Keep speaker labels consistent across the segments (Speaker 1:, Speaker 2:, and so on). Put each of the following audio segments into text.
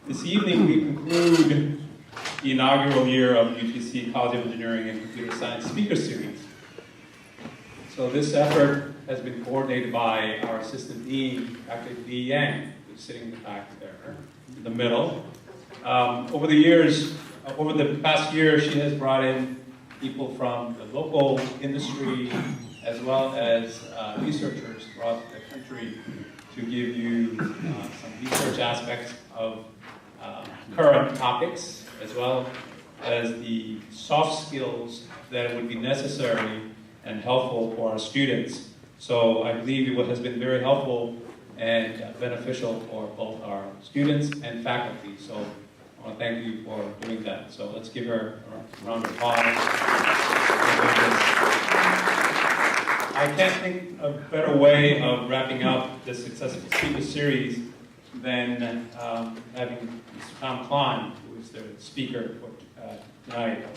Speaker 1: This evening we conclude the inaugural year of UTC College of Engineering and Computer Science Speaker Series. So this effort has been coordinated by our Assistant Dean, Dr. Li Yang, who's sitting in the back there, in the middle. Over the past year, she has brought in people from the local industry as well as researchers throughout the country to give you some research aspects of current topics, as well as the soft skills that would be necessary and helpful for our students. So I believe it has been very helpful and beneficial for both our students and faculty. So I want to thank you for doing that. So let's give her a round of applause. I can't think of a better way of wrapping up this successful speaker series than having Mr. Tom Kline, who is the speaker for tonight.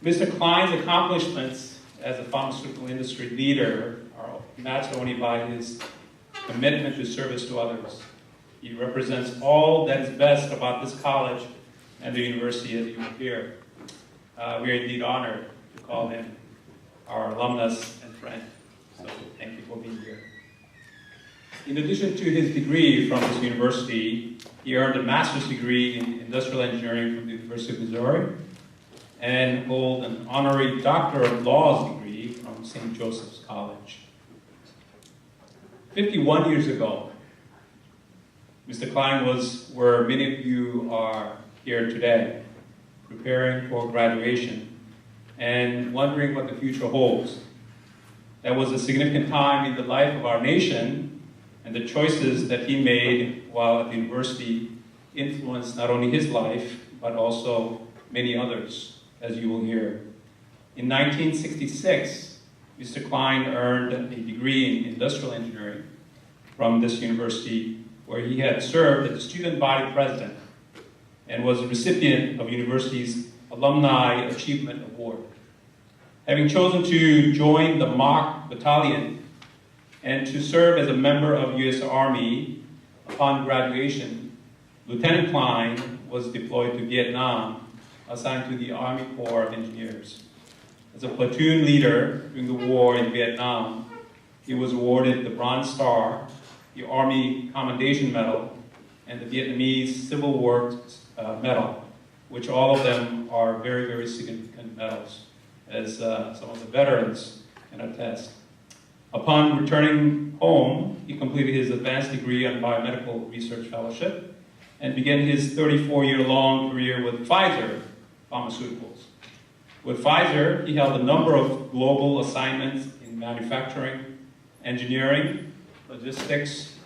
Speaker 1: Mr. Kline's accomplishments as a pharmaceutical industry leader are matched only by his commitment to service to others. He represents all that is best about this college and the university as you will hear. We are indeed honored to call him our alumnus and friend. So thank you for being here. In addition to his degree from this university, he earned a master's degree in industrial engineering from the University of Missouri and holds an honorary Doctor of Laws degree from St. Joseph's College. 51 years ago, Mr. Kline was where many of you are here today, preparing for graduation and wondering what the future holds. That was a significant time in the life of our nation, and the choices that he made while at the university influenced not only his life, but also many others, as you will hear. In 1966, Mr. Kline earned a degree in industrial engineering from this university, where he had served as the student body president and was a recipient of the university's Alumni Achievement Award. Having chosen to join the Mach Battalion and to serve as a member of U.S. Army upon graduation, Lieutenant Kline was deployed to Vietnam, assigned to the Army Corps of Engineers. As a platoon leader during the war in Vietnam, he was awarded the Bronze Star, the Army Commendation Medal, and the Vietnamese Civil Works Medal, which all of them are very, very significant medals, as some of the veterans can attest. Upon returning home, he completed his advanced degree on biomedical research fellowship and began his 34-year-long career with Pfizer Pharmaceuticals. With Pfizer, he held a number of global assignments in manufacturing, engineering, logistics,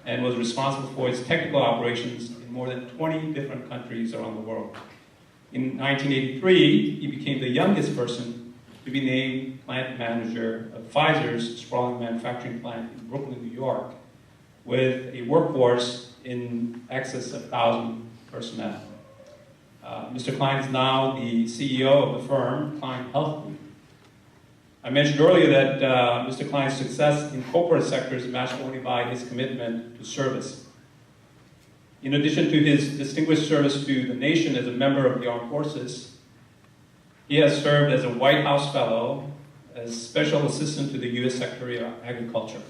Speaker 1: and was responsible for its technical operations in more than 20 different countries around the world. In 1983, he became the youngest person to be named plant manager of Pfizer's sprawling manufacturing plant in Brooklyn, New York, with a workforce in excess of 1,000 personnel. Mr. Kline is now the CEO of the firm, Kline Health Group. I mentioned earlier that Mr. Kline's success in corporate sectors is matched only by his commitment to service. In addition to his distinguished service to the nation as a member of the armed forces, he has served as a White House Fellow, as Special Assistant to the U.S. Secretary of Agriculture.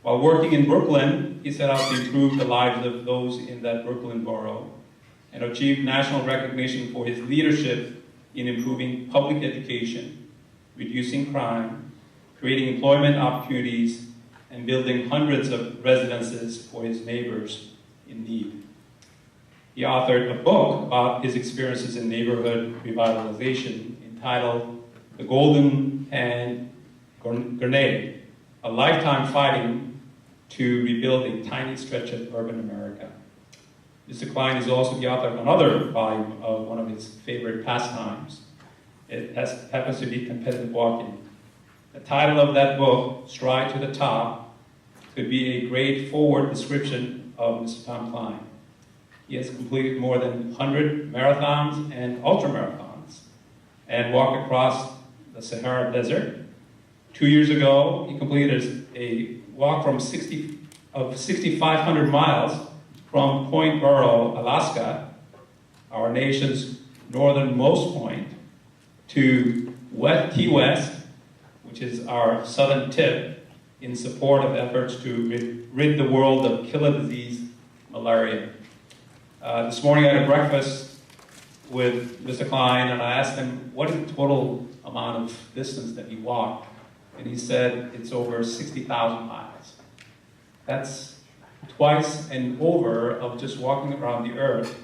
Speaker 1: While working in Brooklyn, he set out to improve the lives of those in that Brooklyn borough and achieved national recognition for his leadership in improving public education, reducing crime, creating employment opportunities, and building hundreds of residences for his neighbors in need. He authored a book about his experiences in neighborhood revitalization entitled The Golden Hand Grenade, a lifetime fighting to rebuild a tiny stretch of urban America. Mr. Kline is also the author of another volume of one of his favorite pastimes. It happens to be competitive walking. The title of that book, Stride to the Top, could be a great forward description of Mr. Tom Kline. He has completed more than 100 marathons and ultramarathons and walked across the Sahara Desert. 2 years ago, he completed a walk from 6,500 miles from Point Barrow, Alaska, our nation's northernmost point, to Key West, which is our southern tip, in support of efforts to rid the world of killer disease, malaria. This morning I had a breakfast with Mr. Kline, and I asked him, what is the total amount of distance that he walked? And he said, it's over 60,000 miles. That's twice and over of just walking around the earth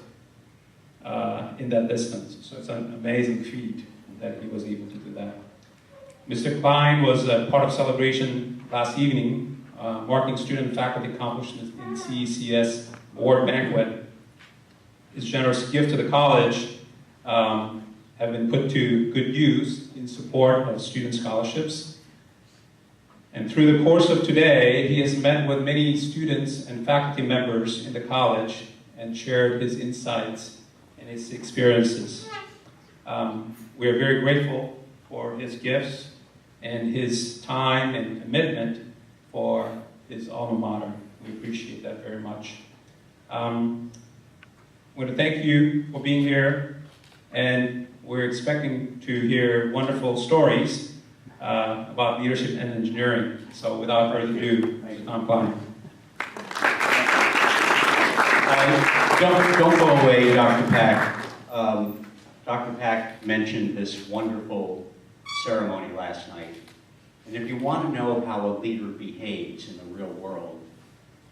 Speaker 1: in that distance. So it's an amazing feat that he was able to do that. Mr. Kline was a part of celebration last evening, marking student and faculty accomplishments in CECS award banquet. His generous gift to the college have been put to good use in support of student scholarships. And through the course of today, he has met with many students and faculty members in the college and shared his insights and his experiences. We are very grateful for his gifts and his time and commitment for his alma mater. We appreciate that very much. I'm going to thank you for being here, and we're expecting to hear wonderful stories about leadership and engineering. So without further ado, Tom Kline.
Speaker 2: Don't go away, Dr. Pack. Dr. Pack mentioned this wonderful ceremony last night. And if you want to know how a leader behaves in the real world,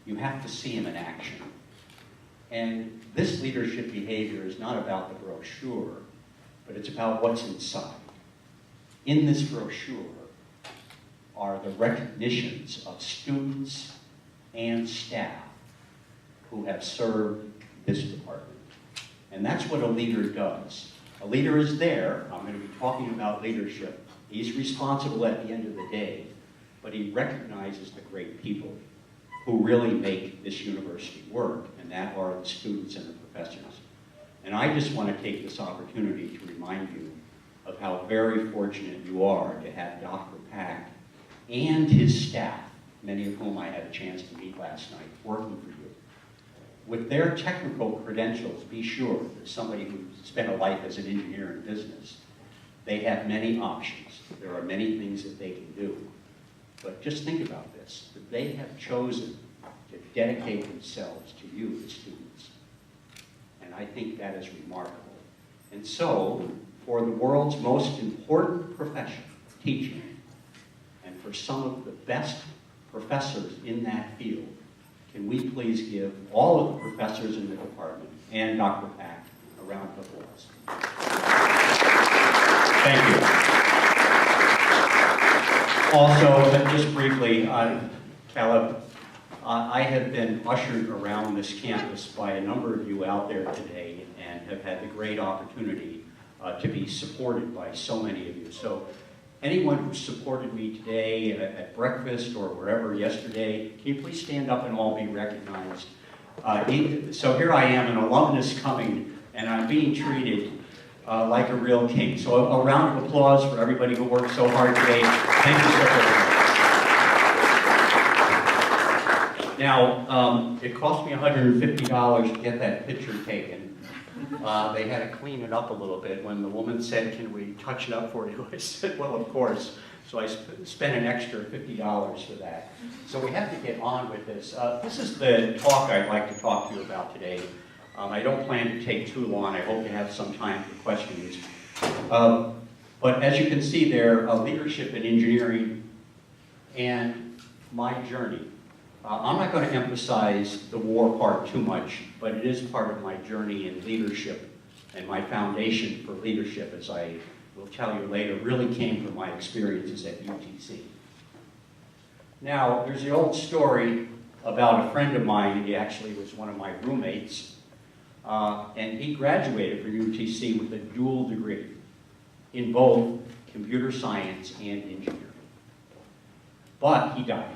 Speaker 2: you have to see him in action. And this leadership behavior is not about the brochure, but it's about what's inside. In this brochure are the recognitions of students and staff who have served this department. And that's what a leader does. A leader is there. I'm going to be talking about leadership. He's responsible at the end of the day, but he recognizes the great people who really make this university work, and that are the students and the professors. And I just want to take this opportunity to remind you of how very fortunate you are to have Dr. Pack and his staff, many of whom I had a chance to meet last night, working for you. With their technical credentials, be sure that somebody who spent a life as an engineer in business, they have many options. There are many things that they can do. But just think about this, that they have chosen to dedicate themselves to you, the students. And I think that is remarkable. And so, for the world's most important profession, teaching, and for some of the best professors in that field, can we please give all of the professors in the department and Dr. Pack a round of applause. Thank you. Also, just briefly, Caleb, I have been ushered around this campus by a number of you out there today and have had the great opportunity to be supported by so many of you. So anyone who supported me today at breakfast or wherever yesterday, can you please stand up and all be recognized? So here I am, an alumnus coming, and I'm being treated like a real king. So a round of applause for everybody who worked so hard today. Thank you so much. Now, it cost me $150 to get that picture taken. They had to clean it up a little bit. When the woman said, "Can we touch it up for you?" I said, "Well, of course." So I spent an extra $50 for that. So we have to get on with this. This is the talk I'd like to talk to you about today. I don't plan to take too long. I hope to have some time for questions. But as you can see there, leadership in engineering and my journey. I'm not going to emphasize the war part too much, but it is part of my journey in leadership, and my foundation for leadership, as I will tell you later, really came from my experiences at UTC. Now, there's the old story about a friend of mine. He actually was one of my roommates, and he graduated from UTC with a dual degree in both computer science and engineering. But he died.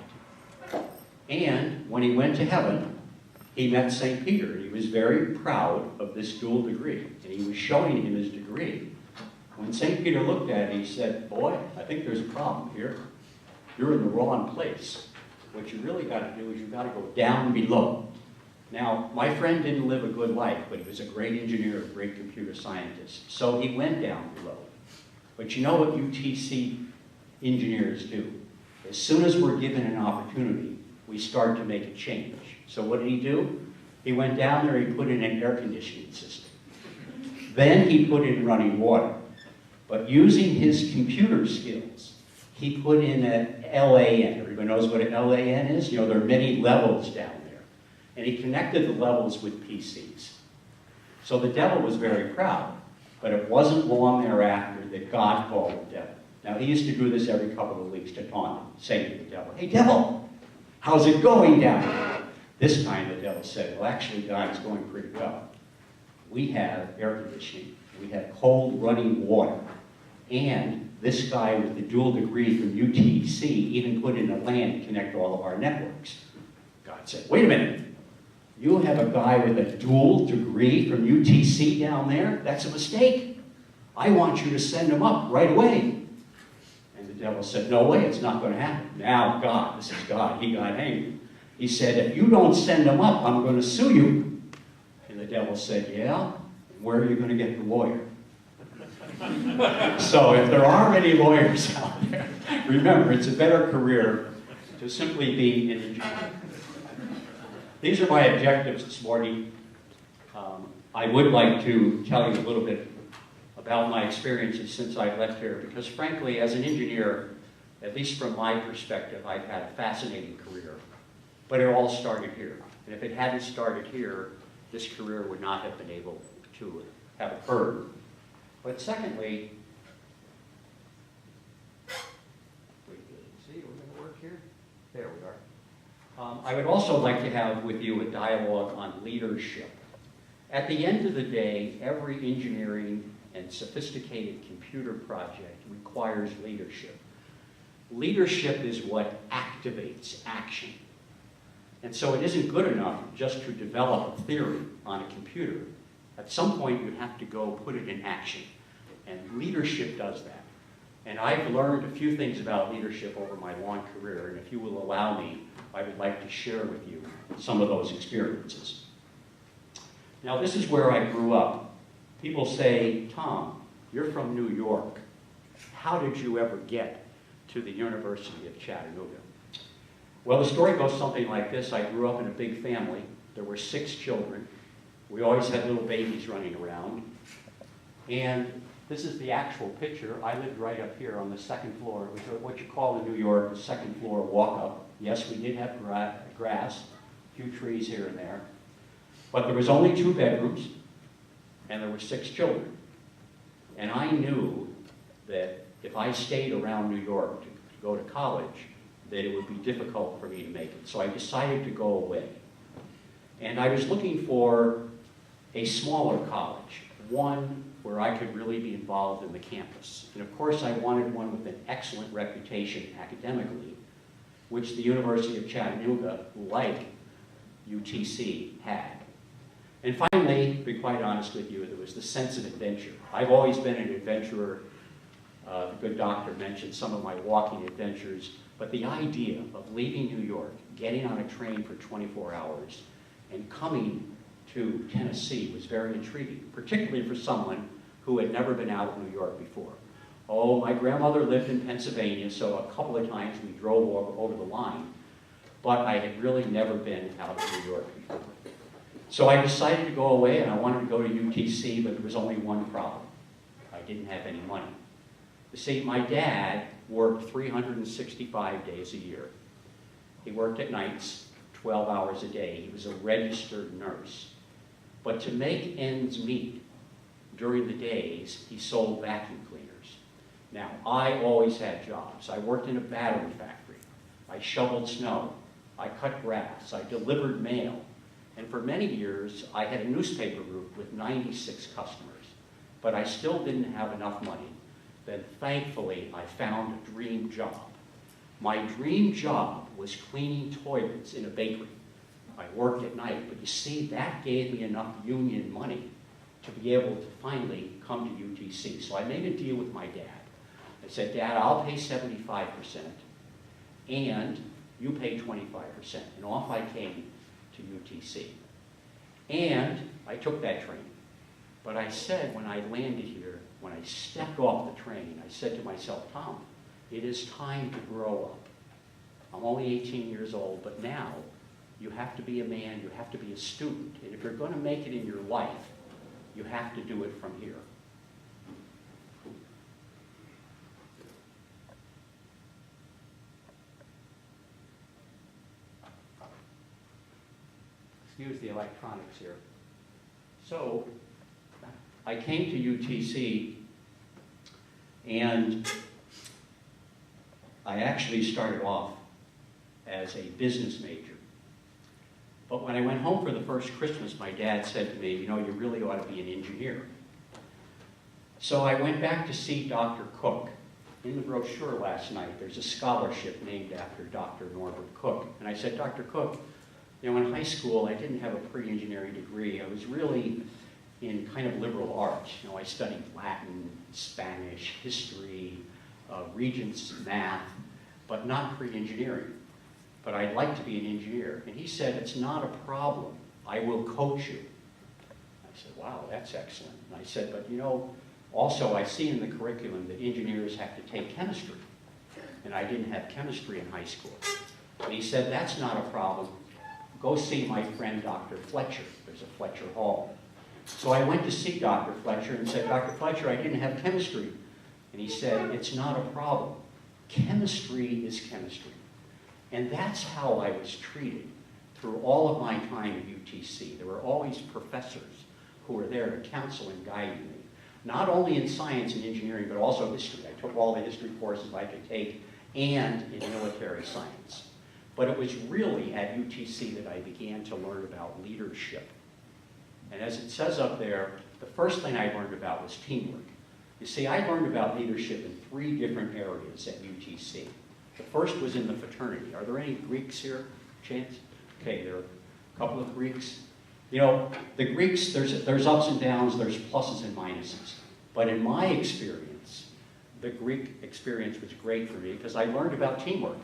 Speaker 2: And when he went to heaven, he met St. Peter. He was very proud of this dual degree, and he was showing him his degree. When St. Peter looked at it, he said, "Boy, I think there's a problem here. You're in the wrong place. What you really got to do is you've got to go down below." Now, my friend didn't live a good life, but he was a great engineer, a great computer scientist. So he went down the road. But you know what UTC engineers do? As soon as we're given an opportunity, we start to make a change. So what did he do? He went down there, he put in an air conditioning system. Then he put in running water. But using his computer skills, he put in an LAN. Everybody knows what an LAN is? You know, there are many levels down there. And he connected the levels with PCs. So the devil was very proud. But it wasn't long thereafter that God called the devil. Now, he used to do this every couple of weeks to taunt him, saying to the devil, "Hey, devil, how's it going down there?" This time the devil said, "Well, actually, God, it's going pretty well. We have air conditioning. We have cold running water. And this guy with the dual degree from UTC even put in a LAN to connect all of our networks." God said, "Wait a minute. You have a guy with a dual degree from UTC down there? That's a mistake. I want you to send him up right away." And the devil said, "No way, it's not going to happen." Now God, this is God, he got angry. He said, "If you don't send him up, I'm going to sue you." And the devil said, "Yeah? Where are you going to get the lawyer?" So if there are any lawyers out there, remember, it's a better career to simply be an engineer. These are my objectives this morning. I would like to tell you a little bit about my experiences since I left here, because frankly, as an engineer, at least from my perspective, I've had a fascinating career. But it all started here. And if it hadn't started here, this career would not have been able to have occurred. But secondly, see, we're going to work here? There we are. I would also like to have with you a dialogue on leadership. At the end of the day, every engineering and sophisticated computer project requires leadership. Leadership is what activates action. And so it isn't good enough just to develop a theory on a computer. At some point, you have to go put it in action. And leadership does that. And I've learned a few things about leadership over my long career, and if you will allow me, I would like to share with you some of those experiences. Now, this is where I grew up. People say, "Tom, you're from New York. How did you ever get to the University of Chattanooga?" Well, the story goes something like this. I grew up in a big family. There were 6 children. We always had little babies running around. And this is the actual picture. I lived right up here on the 2nd floor. It was what you call in New York a 2nd floor walk-up. Yes, we did have grass, a few trees here and there. But there was only 2 bedrooms, and there were 6 children. And I knew that if I stayed around New York to go to college, that it would be difficult for me to make it. So I decided to go away. And I was looking for a smaller college, one where I could really be involved in the campus. And of course, I wanted one with an excellent reputation academically, which the University of Chattanooga, like UTC, had. And finally, to be quite honest with you, there was the sense of adventure. I've always been an adventurer. The good doctor mentioned some of my walking adventures, but the idea of leaving New York, getting on a train for 24 hours, and coming to Tennessee was very intriguing, particularly for someone who had never been out of New York before. Oh, my grandmother lived in Pennsylvania, so a couple of times we drove over the line, but I had really never been out of New York before. So I decided to go away, and I wanted to go to UTC, but there was only one problem. I didn't have any money. You see, my dad worked 365 days a year. He worked at nights, 12 hours a day. He was a registered nurse. But to make ends meet during the days, he sold vacuum cleaners. Now, I always had jobs. I worked in a battery factory. I shoveled snow. I cut grass. I delivered mail. And for many years, I had a newspaper group with 96 customers. But I still didn't have enough money. Then thankfully, I found a dream job. My dream job was cleaning toilets in a bakery. I worked at night, but you see, that gave me enough union money to be able to finally come to UTC. So I made a deal with my dad. I said, "Dad, I'll pay 75%, and you pay 25%. And off I came to UTC. And I took that train. But I said when I landed here, when I stepped off the train, I said to myself, Tom, it is time to grow up. I'm only 18 years old, but now you have to be a man, you have to be a student. And if you're going to make it in your life, you have to do it from here. Excuse the electronics here. So, I came to UTC, and I actually started off as a business major. But when I went home for the first Christmas, my dad said to me, you know, you really ought to be an engineer. So I went back to see Dr. Cook. In the brochure last night, there's a scholarship named after Dr. Norbert Cook. And I said, Dr. Cook, you know, in high school, I didn't have a pre-engineering degree. I was really in kind of liberal arts. You know, I studied Latin, Spanish, history, Regents math, but not pre-engineering. But I'd like to be an engineer. And he said, it's not a problem. I will coach you. I said, wow, that's excellent. And I said, but you know, also I see in the curriculum that engineers have to take chemistry. And I didn't have chemistry in high school. And he said, that's not a problem. Go see my friend, Dr. Fletcher. There's a Fletcher Hall. So I went to see Dr. Fletcher and said, Dr. Fletcher, I didn't have chemistry. And he said, it's not a problem. Chemistry is chemistry. And that's how I was treated through all of my time at UTC. There were always professors who were there to counsel and guide me, not only in science and engineering, but also history. I took all the history courses I could take, and in military science. But it was really at UTC that I began to learn about leadership. And as it says up there, the first thing I learned about was teamwork. You see, I learned about leadership in 3 different areas at UTC. The first was in the fraternity. Are there any Greeks here, chance? Okay, there are a couple of Greeks. You know, the Greeks, there's ups and downs, there's pluses and minuses. But in my experience, the Greek experience was great for me because I learned about teamwork.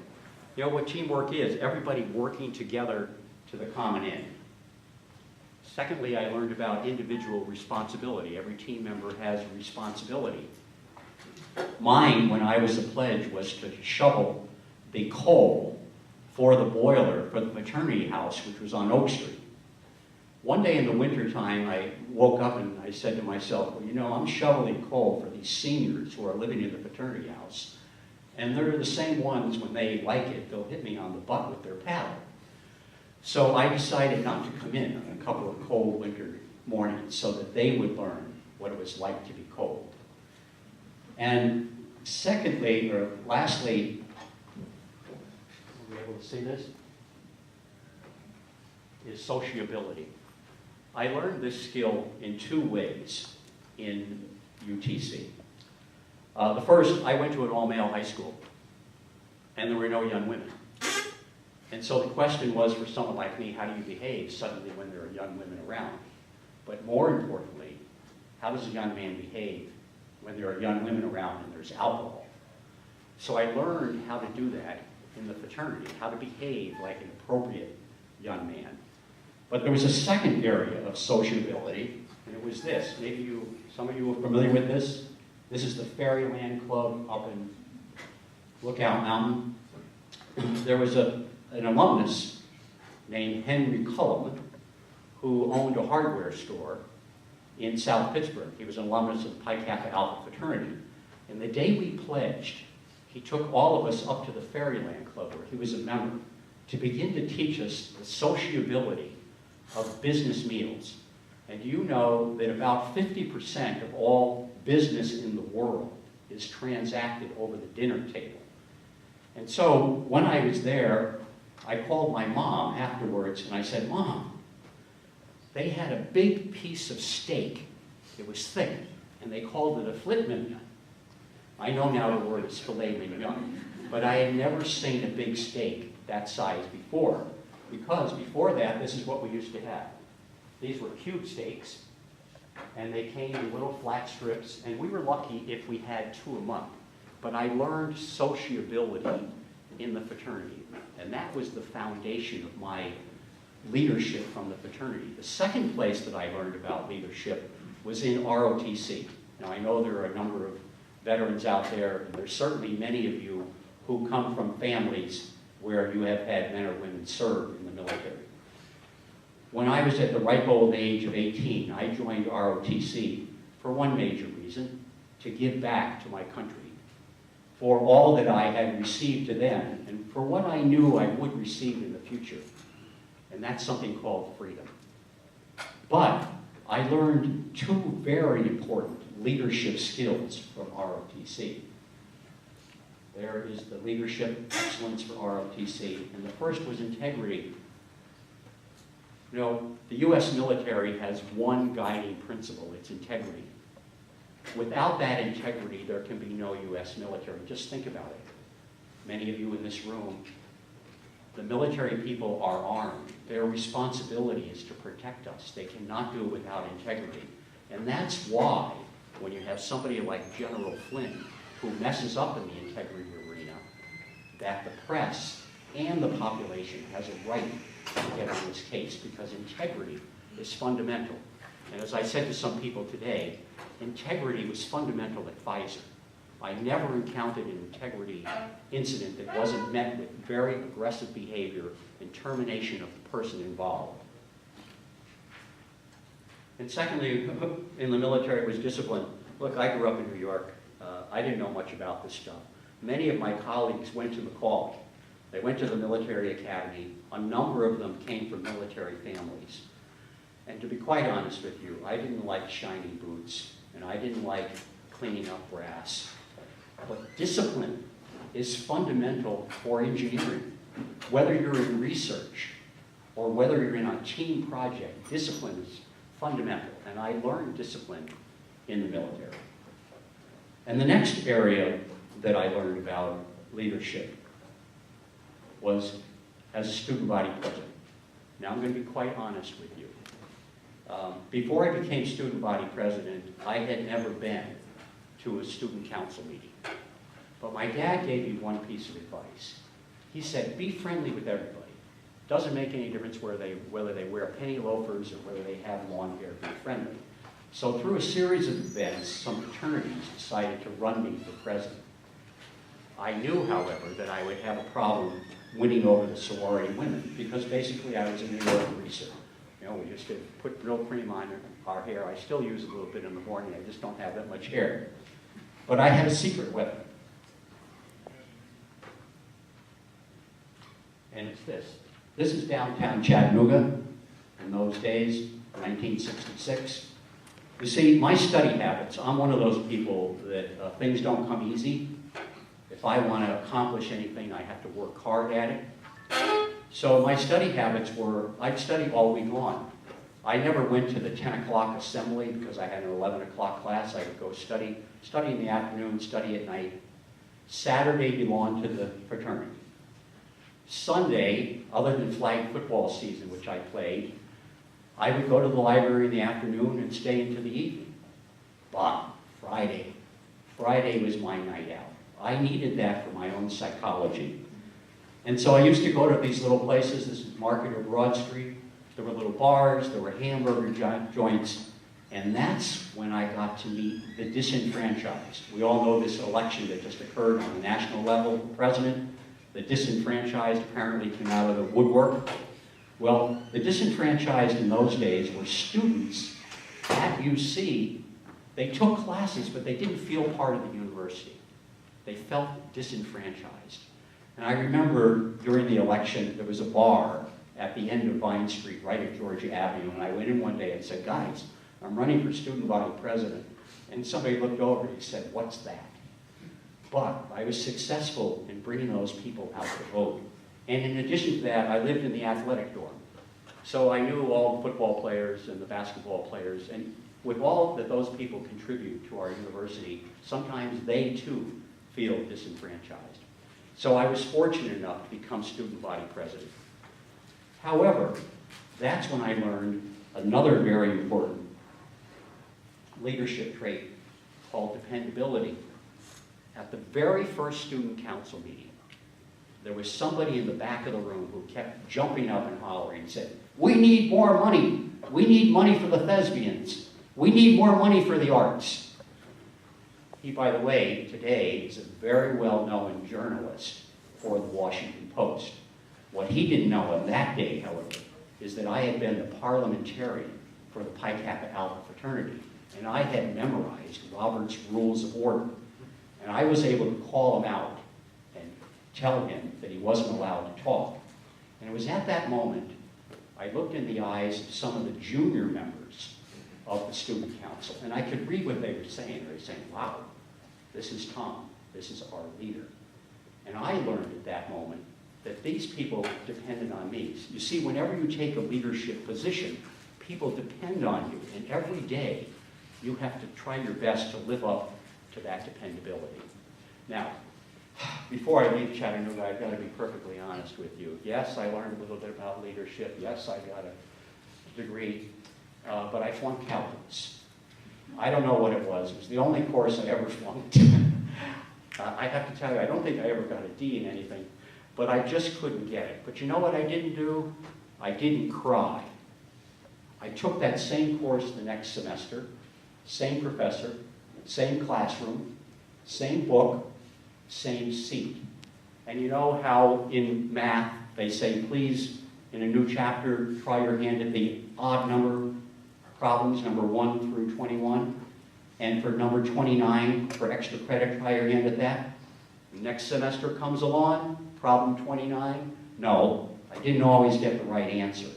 Speaker 2: You know what teamwork is? Everybody working together to the common end. Secondly, I learned about individual responsibility. Every team member has a responsibility. Mine, when I was a pledge, was to shovel the coal for the boiler for the maternity house, which was on Oak Street. One day in the wintertime, I woke up and I said to myself, well, you know, I'm shoveling coal for these seniors who are living in the fraternity house, and they're the same ones, when they like it, they'll hit me on the butt with their paddle. So I decided not to come in on a couple of cold winter mornings so that they would learn what it was like to be cold. And secondly, or lastly, are we able to see this? Is sociability. I learned this skill in 2 ways in UTC. The first, I went to an all-male high school, and there were no young women. And so the question was, for someone like me, how do you behave suddenly when there are young women around? But more importantly, how does a young man behave when there are young women around and there's alcohol? So I learned how to do that in the fraternity, how to behave like an appropriate young man. But there was a second area of sociability, and it was this. Maybe some of you are familiar with this. This is the Fairyland Club up in Lookout Mountain. There was an alumnus named Henry Cullum who owned a hardware store in South Pittsburgh. He was an alumnus of the Pi Kappa Alpha fraternity. And the day we pledged, he took all of us up to the Fairyland Club, where he was a member, to begin to teach us the sociability of business meals. And you know that about 50% of all business in the world is transacted over the dinner table. And so when I was there, I called my mom afterwards and I said, Mom, they had a big piece of steak. It was thick, and they called it a filet mignon. I know now the word is filet mignon, but I had never seen a big steak that size before, because before that, this is what we used to have. These were cube steaks, and they came in little flat strips, and we were lucky if we had 2 a month. But I learned sociability in the fraternity, and that was the foundation of my leadership from the fraternity. The second place that I learned about leadership was in ROTC. Now, I know there are a number of veterans out there, and there's certainly many of you who come from families where you have had men or women serve in the military. When I was at the ripe old age of 18, I joined ROTC for one major reason: to give back to my country for all that I had received to then, and for what I knew I would receive in the future. And that's something called freedom. But I learned two very important leadership skills from ROTC. There is the leadership excellence for ROTC, and the first was integrity. You know, the US military has one guiding principle: it's integrity. Without that integrity, there can be no US military. Just think about it. Many of you in this room, the military people are armed. Their responsibility is to protect us. They cannot do it without integrity. And that's why, when you have somebody like General Flynn, who messes up in the integrity arena, that the press and the population has a right to get on this case, because integrity is fundamental. And as I said to some people today, integrity was fundamental at Pfizer. I never encountered an integrity incident that wasn't met with very aggressive behavior and termination of the person involved. And secondly, in the military, was discipline. Look, I grew up in New York. I didn't know much about this stuff. Many of my colleagues went to McCall. They went to the military academy. A number of them came from military families. And to be quite honest with you, I didn't like shiny boots, and I didn't like cleaning up brass. But discipline is fundamental for engineering. Whether you're in research or whether you're in a team project, discipline is fundamental. And I learned discipline in the military. And the next area that I learned about leadership was as a student body president. Now, I'm going to be quite honest with you. Before I became student body president, I had never been to a student council meeting. But my dad gave me one piece of advice. He said, be friendly with everybody. Doesn't make any difference whether they wear penny loafers or whether they have long hair, be friendly. So through a series of events, some fraternities decided to run me for president. I knew, however, that I would have a problem winning over the sorority women, because basically I was a New York greaser. You know, we just put real cream on our hair. I still use a little bit in the morning. I just don't have that much hair. But I had a secret weapon. And it's this. This is downtown Chattanooga in those days, 1966. You see, my study habits, I'm one of those people that things don't come easy. If I want to accomplish anything, I have to work hard at it. So my study habits were, I'd study all week long. I never went to the 10 o'clock assembly because I had an 11 o'clock class. I would go study in the afternoon, study at night. Saturday belonged to the fraternity. Sunday, other than flag football season, which I played, I would go to the library in the afternoon and stay into the evening. But Friday was my night out. I needed that for my own psychology. And so I used to go to these little places. This is Market or Broad Street. There were little bars, there were hamburger joints, and that's when I got to meet the disenfranchised. We all know this election that just occurred on the national level for president. The disenfranchised apparently came out of the woodwork. Well, the disenfranchised in those days were students at UC. They took classes, but they didn't feel part of the university. They felt disenfranchised. And I remember during the election, there was a bar at the end of Vine Street, right at Georgia Avenue, and I went in one day and said, guys, I'm running for student body president. And somebody looked over and he said, what's that? But I was successful in bringing those people out to vote. And in addition to that, I lived in the athletic dorm. So I knew all the football players and the basketball players, and with all that those people contribute to our university, sometimes they too feel disenfranchised. So I was fortunate enough to become student body president. However, that's when I learned another very important leadership trait called dependability. At the very first student council meeting, there was somebody in the back of the room who kept jumping up and hollering and said, "We need more money. We need money for the thespians. We need more money for the arts." He, by the way, today is a very well-known journalist for the Washington Post. What he didn't know on that day, however, is that I had been the parliamentarian for the Pi Kappa Alpha fraternity, and I had memorized Robert's Rules of Order. And I was able to call him out and tell him that he wasn't allowed to talk. And it was at that moment I looked in the eyes of some of the junior members of the student council, and I could read what they were saying. They were saying, "Wow, this is Tom. This is our leader." And I learned at that moment that these people depended on me. You see, whenever you take a leadership position, people depend on you, and every day you have to try your best to live up to that dependability. Now, before I leave Chattanooga, I've got to be perfectly honest with you. Yes, I learned a little bit about leadership. Yes, I got a degree, but I flunked calculus. I don't know what it was. It was the only course I ever flunked. I have to tell you, I don't think I ever got a D in anything, but I just couldn't get it. But you know what I didn't do? I didn't cry. I took that same course the next semester, same professor, same classroom, same book, same seat. And you know how in math they say, please, in a new chapter, try your hand at the odd number problems, number 1 through 21. And for number 29, for extra credit, try your hand at that. Next semester comes along, problem 29. No, I didn't always get the right answer.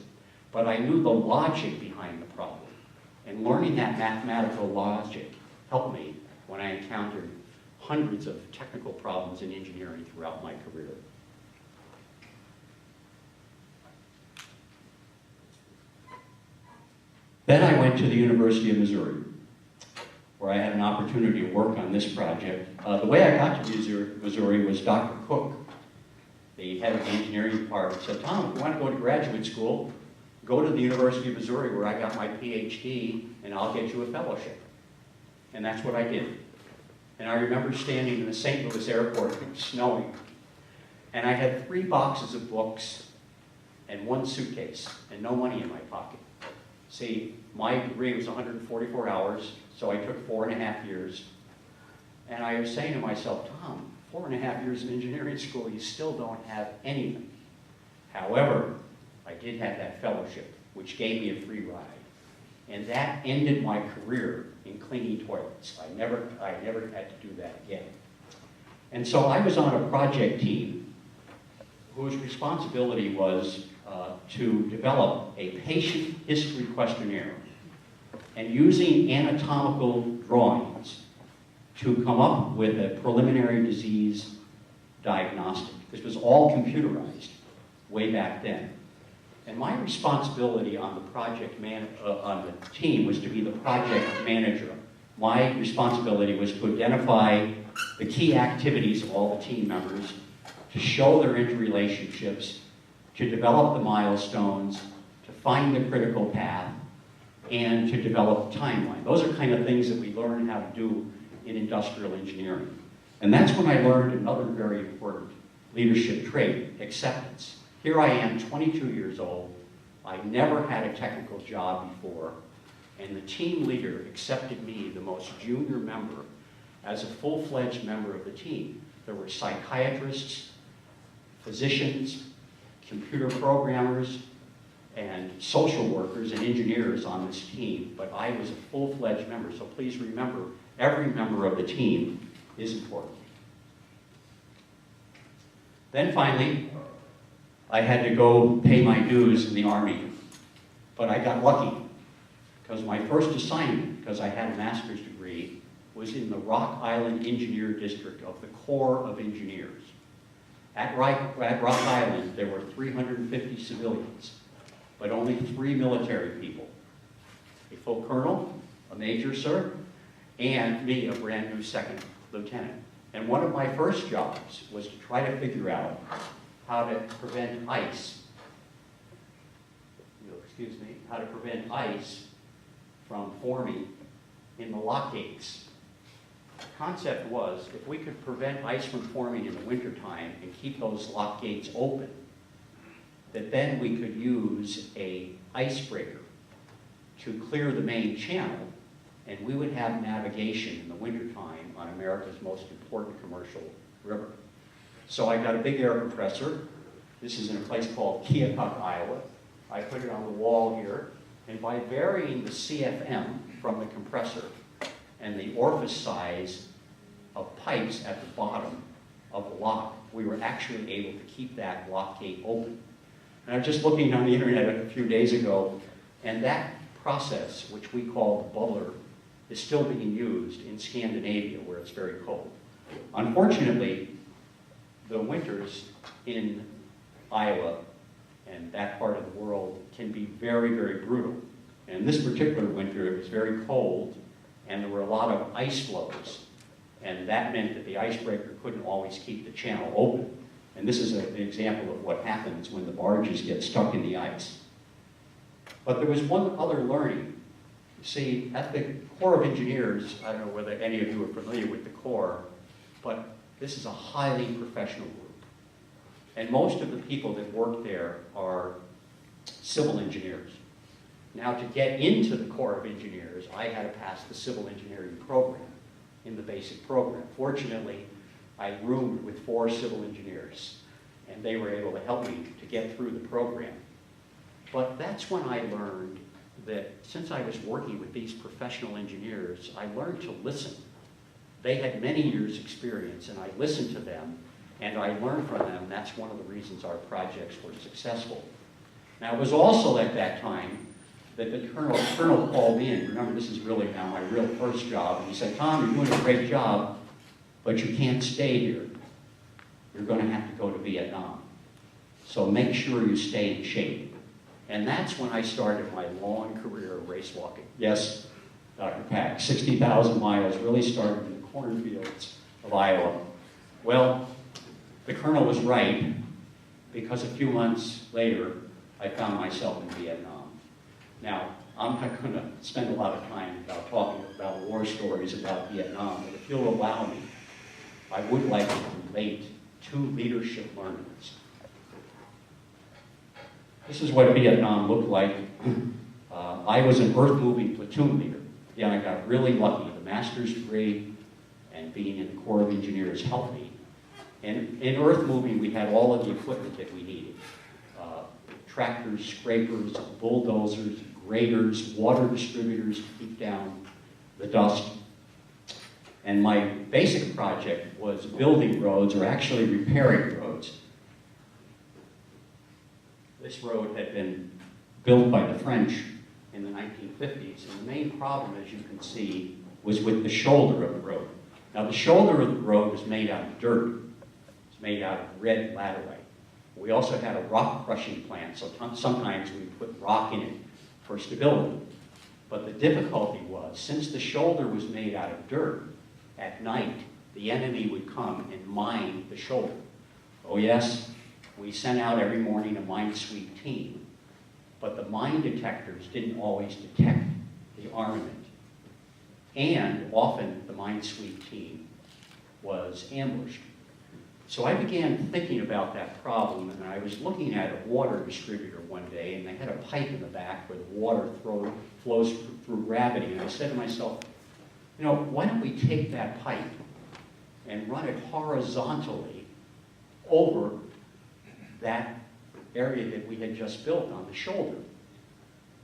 Speaker 2: But I knew the logic behind the problem. And learning that mathematical logic helped me when I encountered hundreds of technical problems in engineering throughout my career. Then I went to the University of Missouri, where I had an opportunity to work on this project. The way I got to Missouri was Dr. Cook, the head of the engineering department, said, "Tom, if you want to go to graduate school, go to the University of Missouri where I got my PhD, and I'll get you a fellowship." And that's what I did. And I remember standing in the St. Louis airport, it was snowing, and I had 3 boxes of books and 1 suitcase, and no money in my pocket. See, my degree was 144 hours, so I took 4.5 years. And I was saying to myself, Tom, 4.5 years in engineering school, you still don't have anything. However, I did have that fellowship, which gave me a free ride. And that ended my career in cleaning toilets. I never had to do that again. And so I was on a project team whose responsibility was to develop a patient history questionnaire and using anatomical drawings to come up with a preliminary disease diagnostic. This was all computerized way back then. And my responsibility on the on the team was to be the project manager. My responsibility was to identify the key activities of all the team members, to show their interrelationships, to develop the milestones, to find the critical path, and to develop a timeline. Those are kind of things that we learn how to do in industrial engineering. And that's when I learned another very important leadership trait, acceptance. Here I am, 22 years old. I never had a technical job before, and the team leader accepted me, the most junior member, as a full-fledged member of the team. There were psychiatrists, physicians, computer programmers, and social workers and engineers on this team, but I was a full-fledged member, so please remember, every member of the team is important. Then finally, I had to go pay my dues in the Army, but I got lucky, because my first assignment, because I had a master's degree, was in the Rock Island Engineer District of the Corps of Engineers. At Rock Island, there were 350 civilians, but only 3 military people. A full colonel, a major, sir, and me, a brand new second lieutenant. And one of my first jobs was to try to figure out how to prevent ice, how to prevent ice from forming in the lock gates concept was, if we could prevent ice from forming in the wintertime and keep those lock gates open, that then we could use a icebreaker to clear the main channel, and we would have navigation in the wintertime on America's most important commercial river. So I got a big air compressor. This is in a place called Keokuk, Iowa. I put it on the wall here, and by varying the CFM from the compressor and the orifice size of pipes at the bottom of the lock, we were actually able to keep that lock gate open. And I was just looking on the internet a few days ago, and that process, which we call the bubbler, is still being used in Scandinavia, where it's very cold. Unfortunately, the winters in Iowa and that part of the world can be very, very brutal. And this particular winter, it was very cold, and there were a lot of ice flows. And that meant that the icebreaker couldn't always keep the channel open. And this is an example of what happens when the barges get stuck in the ice. But there was one other learning. You see, at the Corps of Engineers, I don't know whether any of you are familiar with the Corps, but this is a highly professional group. And most of the people that work there are civil engineers. Now, to get into the Corps of Engineers, I had to pass the civil engineering program in the basic program. Fortunately, I roomed with 4 civil engineers, and they were able to help me to get through the program. But that's when I learned that since I was working with these professional engineers, I learned to listen. They had many years' experience, and I listened to them, and I learned from them. That's one of the reasons our projects were successful. Now, it was also at that time that the colonel called me in. Remember, this is really now my real first job. And he said, "Tom, you're doing a great job, but you can't stay here. You're going to have to go to Vietnam. So make sure you stay in shape." And that's when I started my long career of race walking. Yes, Dr. Pack, 60,000 miles, really started in the cornfields of Iowa. Well, the colonel was right, because a few months later, I found myself in Vietnam. Now, I'm not going to spend a lot of time about talking about war stories about Vietnam, but if you'll allow me, I would like to relate 2 leadership learnings. This is what Vietnam looked like. I was an earth-moving platoon leader. Again, I got really lucky. The master's degree and being in the Corps of Engineers helped me. And in earth-moving, we had all of the equipment that we needed. Tractors, scrapers, bulldozers, graders, water distributors to keep down the dust. And my basic project was building roads, or actually repairing roads. This road had been built by the French in the 1950s, and the main problem, as you can see, was with the shoulder of the road. Now, the shoulder of the road was made out of dirt. It's made out of red laterite. We also had a rock crushing plant, so sometimes we put rock in it for stability. But the difficulty was, since the shoulder was made out of dirt, at night, the enemy would come and mine the shoulder. Oh yes, we sent out every morning a mine sweep team, but the mine detectors didn't always detect the armament. And often the mine sweep team was ambushed. So I began thinking about that problem, and I was looking at a water distributor one day, and they had a pipe in the back where the water flows through gravity. And I said to myself, you know, why don't we take that pipe and run it horizontally over that area that we had just built on the shoulder?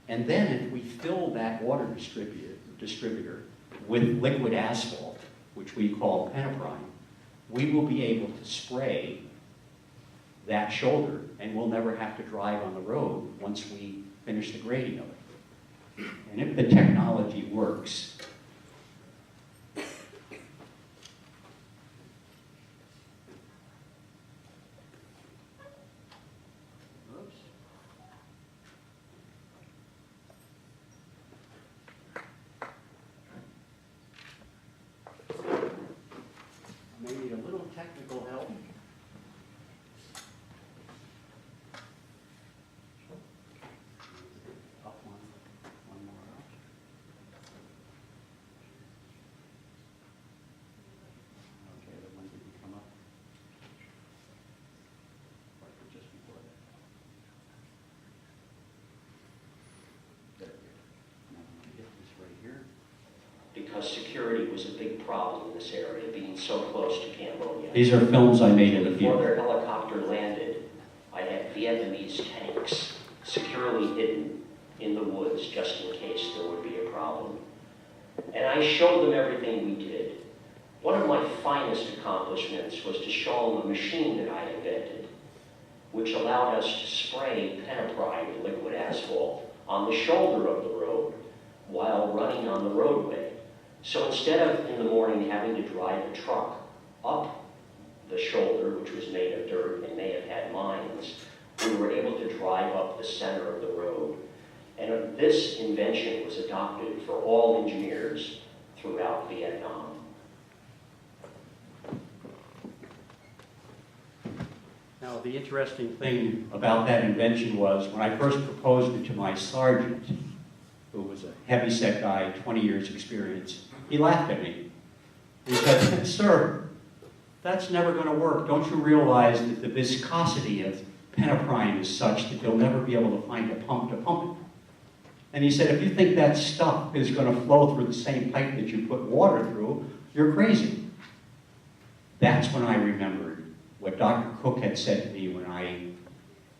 Speaker 2: And then if we fill that water distributor with liquid asphalt, which we call pentaprime, we will be able to spray that shoulder, and we'll never have to drive on the road once we finish the grading of it. And if the technology works, I may need a little technical help. Up one more up.
Speaker 3: because security was a big problem in this area, being so close to Cambodia.
Speaker 2: These are films I made in the
Speaker 3: Before
Speaker 2: field.
Speaker 3: their helicopter landed, I had Vietnamese tanks securely hidden in the woods just in case there would be a problem. And I showed them everything we did. One of my finest accomplishments was to show them a machine that I invented, which allowed us to spray pentapride, liquid asphalt, on the shoulder of the road while running on the roadway. So instead of in the morning having to drive a truck up the shoulder, which was made of dirt and may have had mines, we were able to drive up the center of the road. And this invention was adopted for all engineers throughout Vietnam.
Speaker 2: Now, the interesting thing about that invention was when I first proposed it to my sergeant, who was a heavy-set guy, 20 years experience, he laughed at me. He said, "Sir, that's never going to work. Don't you realize that the viscosity of pentaprine is such that you'll never be able to find a pump to pump it?" And he said, "If you think that stuff is going to flow through the same pipe that you put water through, you're crazy." That's when I remembered what Dr. Cook had said to me when I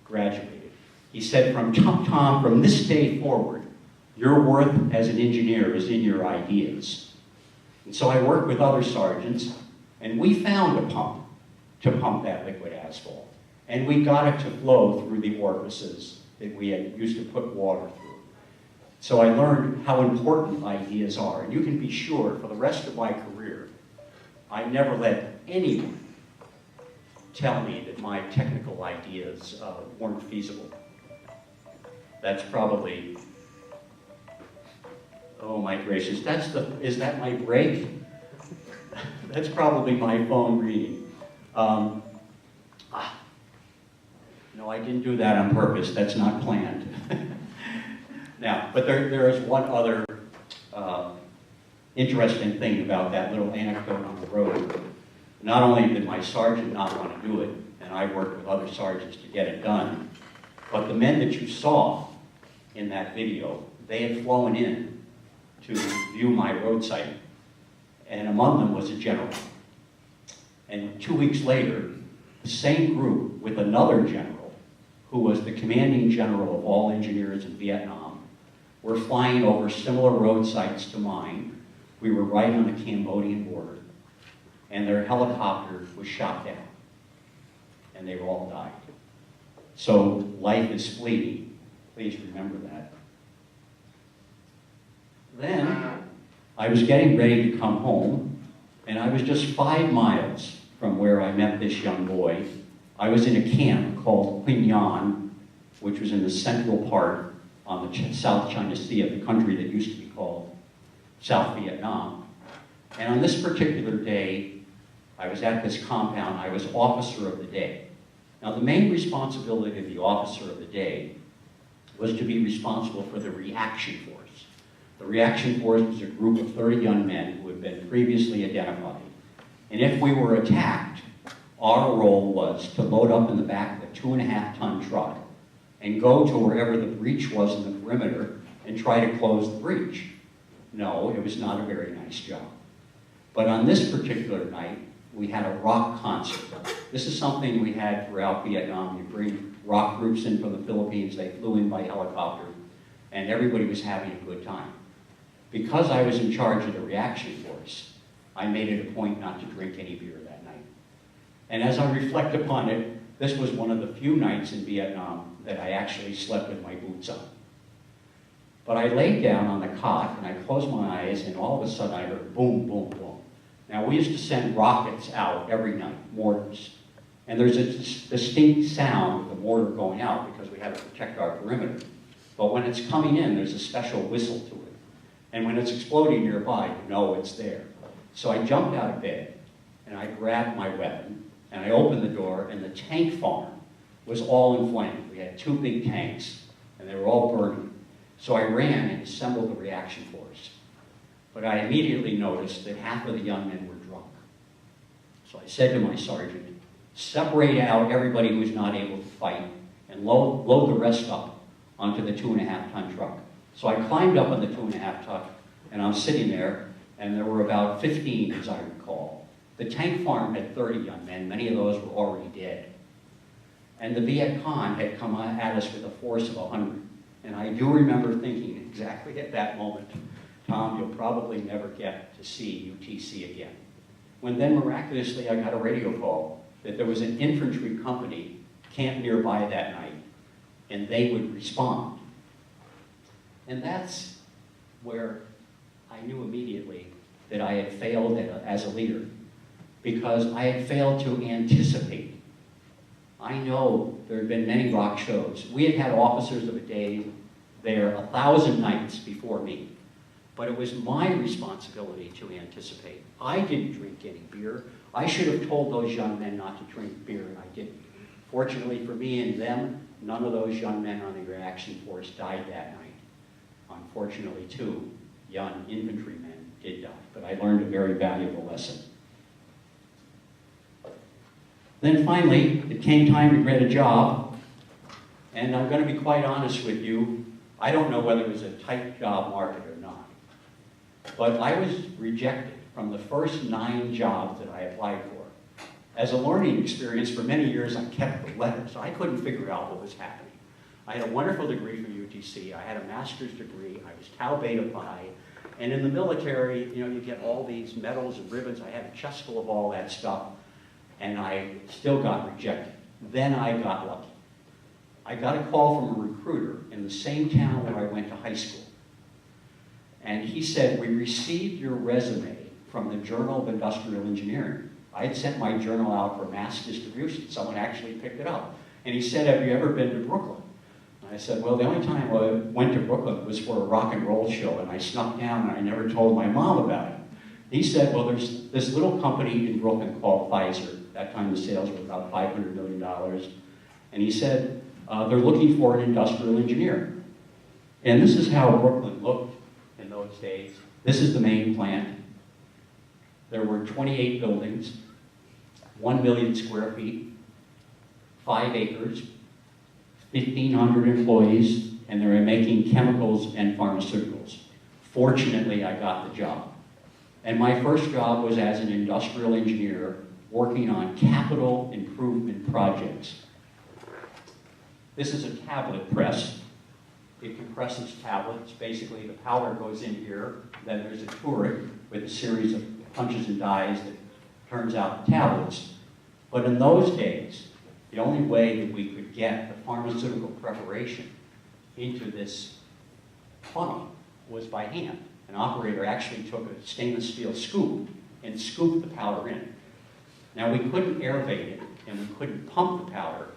Speaker 2: graduated. He said, Tom, from this day forward, your worth as an engineer is in your ideas." And so I worked with other sergeants, and we found a pump to pump that liquid asphalt. And we got it to flow through the orifices that we had used to put water through. So I learned how important ideas are. And you can be sure, for the rest of my career, I never let anyone tell me that my technical ideas weren't feasible. That's probably, oh my gracious, is that my break? That's probably my phone reading. No, I didn't do that on purpose. That's not planned. Now, but there is one other interesting thing about that little anecdote on the road. Not only did my sergeant not want to do it, and I worked with other sergeants to get it done, but the men that you saw in that video, they had flown in to view my road site, and among them was a general. And 2 weeks later, the same group with another general, who was the commanding general of all engineers in Vietnam, were flying over similar road sites to mine. We were right on the Cambodian border, and their helicopter was shot down, and they all died. So life is fleeting. Please remember that. Then I was getting ready to come home, and I was just 5 miles from where I met this young boy. I was in a camp called Kline, which was in the central part on the South China Sea of the country that used to be called South Vietnam. And on this particular day, I was at this compound. I was officer of the day. Now, the main responsibility of the officer of the day was to be responsible for the reaction force. The reaction force was a group of 30 young men who had been previously identified. And if we were attacked, our role was to load up in the back of a 2.5-ton truck and go to wherever the breach was in the perimeter and try to close the breach. No, it was not a very nice job. But on this particular night, we had a rock concert. This is something we had throughout Vietnam. You bring rock groups in from the Philippines, they flew in by helicopter, and everybody was having a good time. Because I was in charge of the reaction force, I made it a point not to drink any beer that night. And as I reflect upon it, this was one of the few nights in Vietnam that I actually slept with my boots on. But I laid down on the cot, and I closed my eyes, and all of a sudden I heard boom, boom, boom. Now, we used to send rockets out every night, mortars. And there's a distinct sound of the mortar going out because we have to protect our perimeter. But when it's coming in, there's a special whistle to it. And when it's exploding nearby, you know it's there. So I jumped out of bed, and I grabbed my weapon, and I opened the door, and the tank farm was all inflamed. We had 2 big tanks, and they were all burning. So I ran and assembled the reaction force. But I immediately noticed that half of the young men were drunk. So I said to my sergeant, separate out everybody who's not able to fight and load the rest up onto the 2.5-ton truck. So I climbed up on the 2.5 ton, and I'm sitting there, and there were about 15, as I recall. The tank farm had 30 young men. Many of those were already dead. And the Viet Cong had come at us with a force of 100. And I do remember thinking exactly at that moment, Tom, you'll probably never get to see UTC again. When then miraculously I got a radio call that there was an infantry company camped nearby that night, and they would respond. And that's where I knew immediately that I had failed as a leader, because I had failed to anticipate. I know there had been many rock shows. We had had officers of a day there 1,000 nights before me, but it was my responsibility to anticipate. I didn't drink any beer. I should have told those young men not to drink beer, and I didn't. Fortunately for me and them, none of those young men on the reaction force died that night. Unfortunately, 2 young infantrymen did die, but I learned a very valuable lesson. Then finally, it came time to get a job, and I'm going to be quite honest with you, I don't know whether it was a tight job market or not, but I was rejected from the first 9 jobs that I applied for. As a learning experience, for many years I kept the letters, so I couldn't figure out what was happening. I had a wonderful degree from UTC, I had a master's degree, I was Tau Beta Pi, and in the military, you know, you get all these medals and ribbons, I had a chest full of all that stuff, and I still got rejected. Then I got lucky. I got a call from a recruiter in the same town where I went to high school. And he said, we received your resume from the Journal of Industrial Engineering. I had sent my journal out for mass distribution. Someone actually picked it up. And he said, have you ever been to Brooklyn? And I said, well, the only time I went to Brooklyn was for a rock and roll show, and I snuck down and I never told my mom about it. He said, well, there's this little company in Brooklyn called Pfizer. That time the sales were about $500 million. And he said, they're looking for an industrial engineer. And this is how Brooklyn looked in those days. This is the main plant. There were 28 buildings, 1 million square feet, 5 acres, 1,500 employees, and they were making chemicals and pharmaceuticals. Fortunately, I got the job. And my first job was as an industrial engineer working on capital improvement projects. This is a tablet press. It compresses tablets. Basically, the powder goes in here. Then there's a turret with a series of punches and dies that turns out the tablets. But in those days, the only way that we could get the pharmaceutical preparation into this funnel was by hand. An operator actually took a stainless steel scoop and scooped the powder in. Now, we couldn't aerate it, and we couldn't pump the powder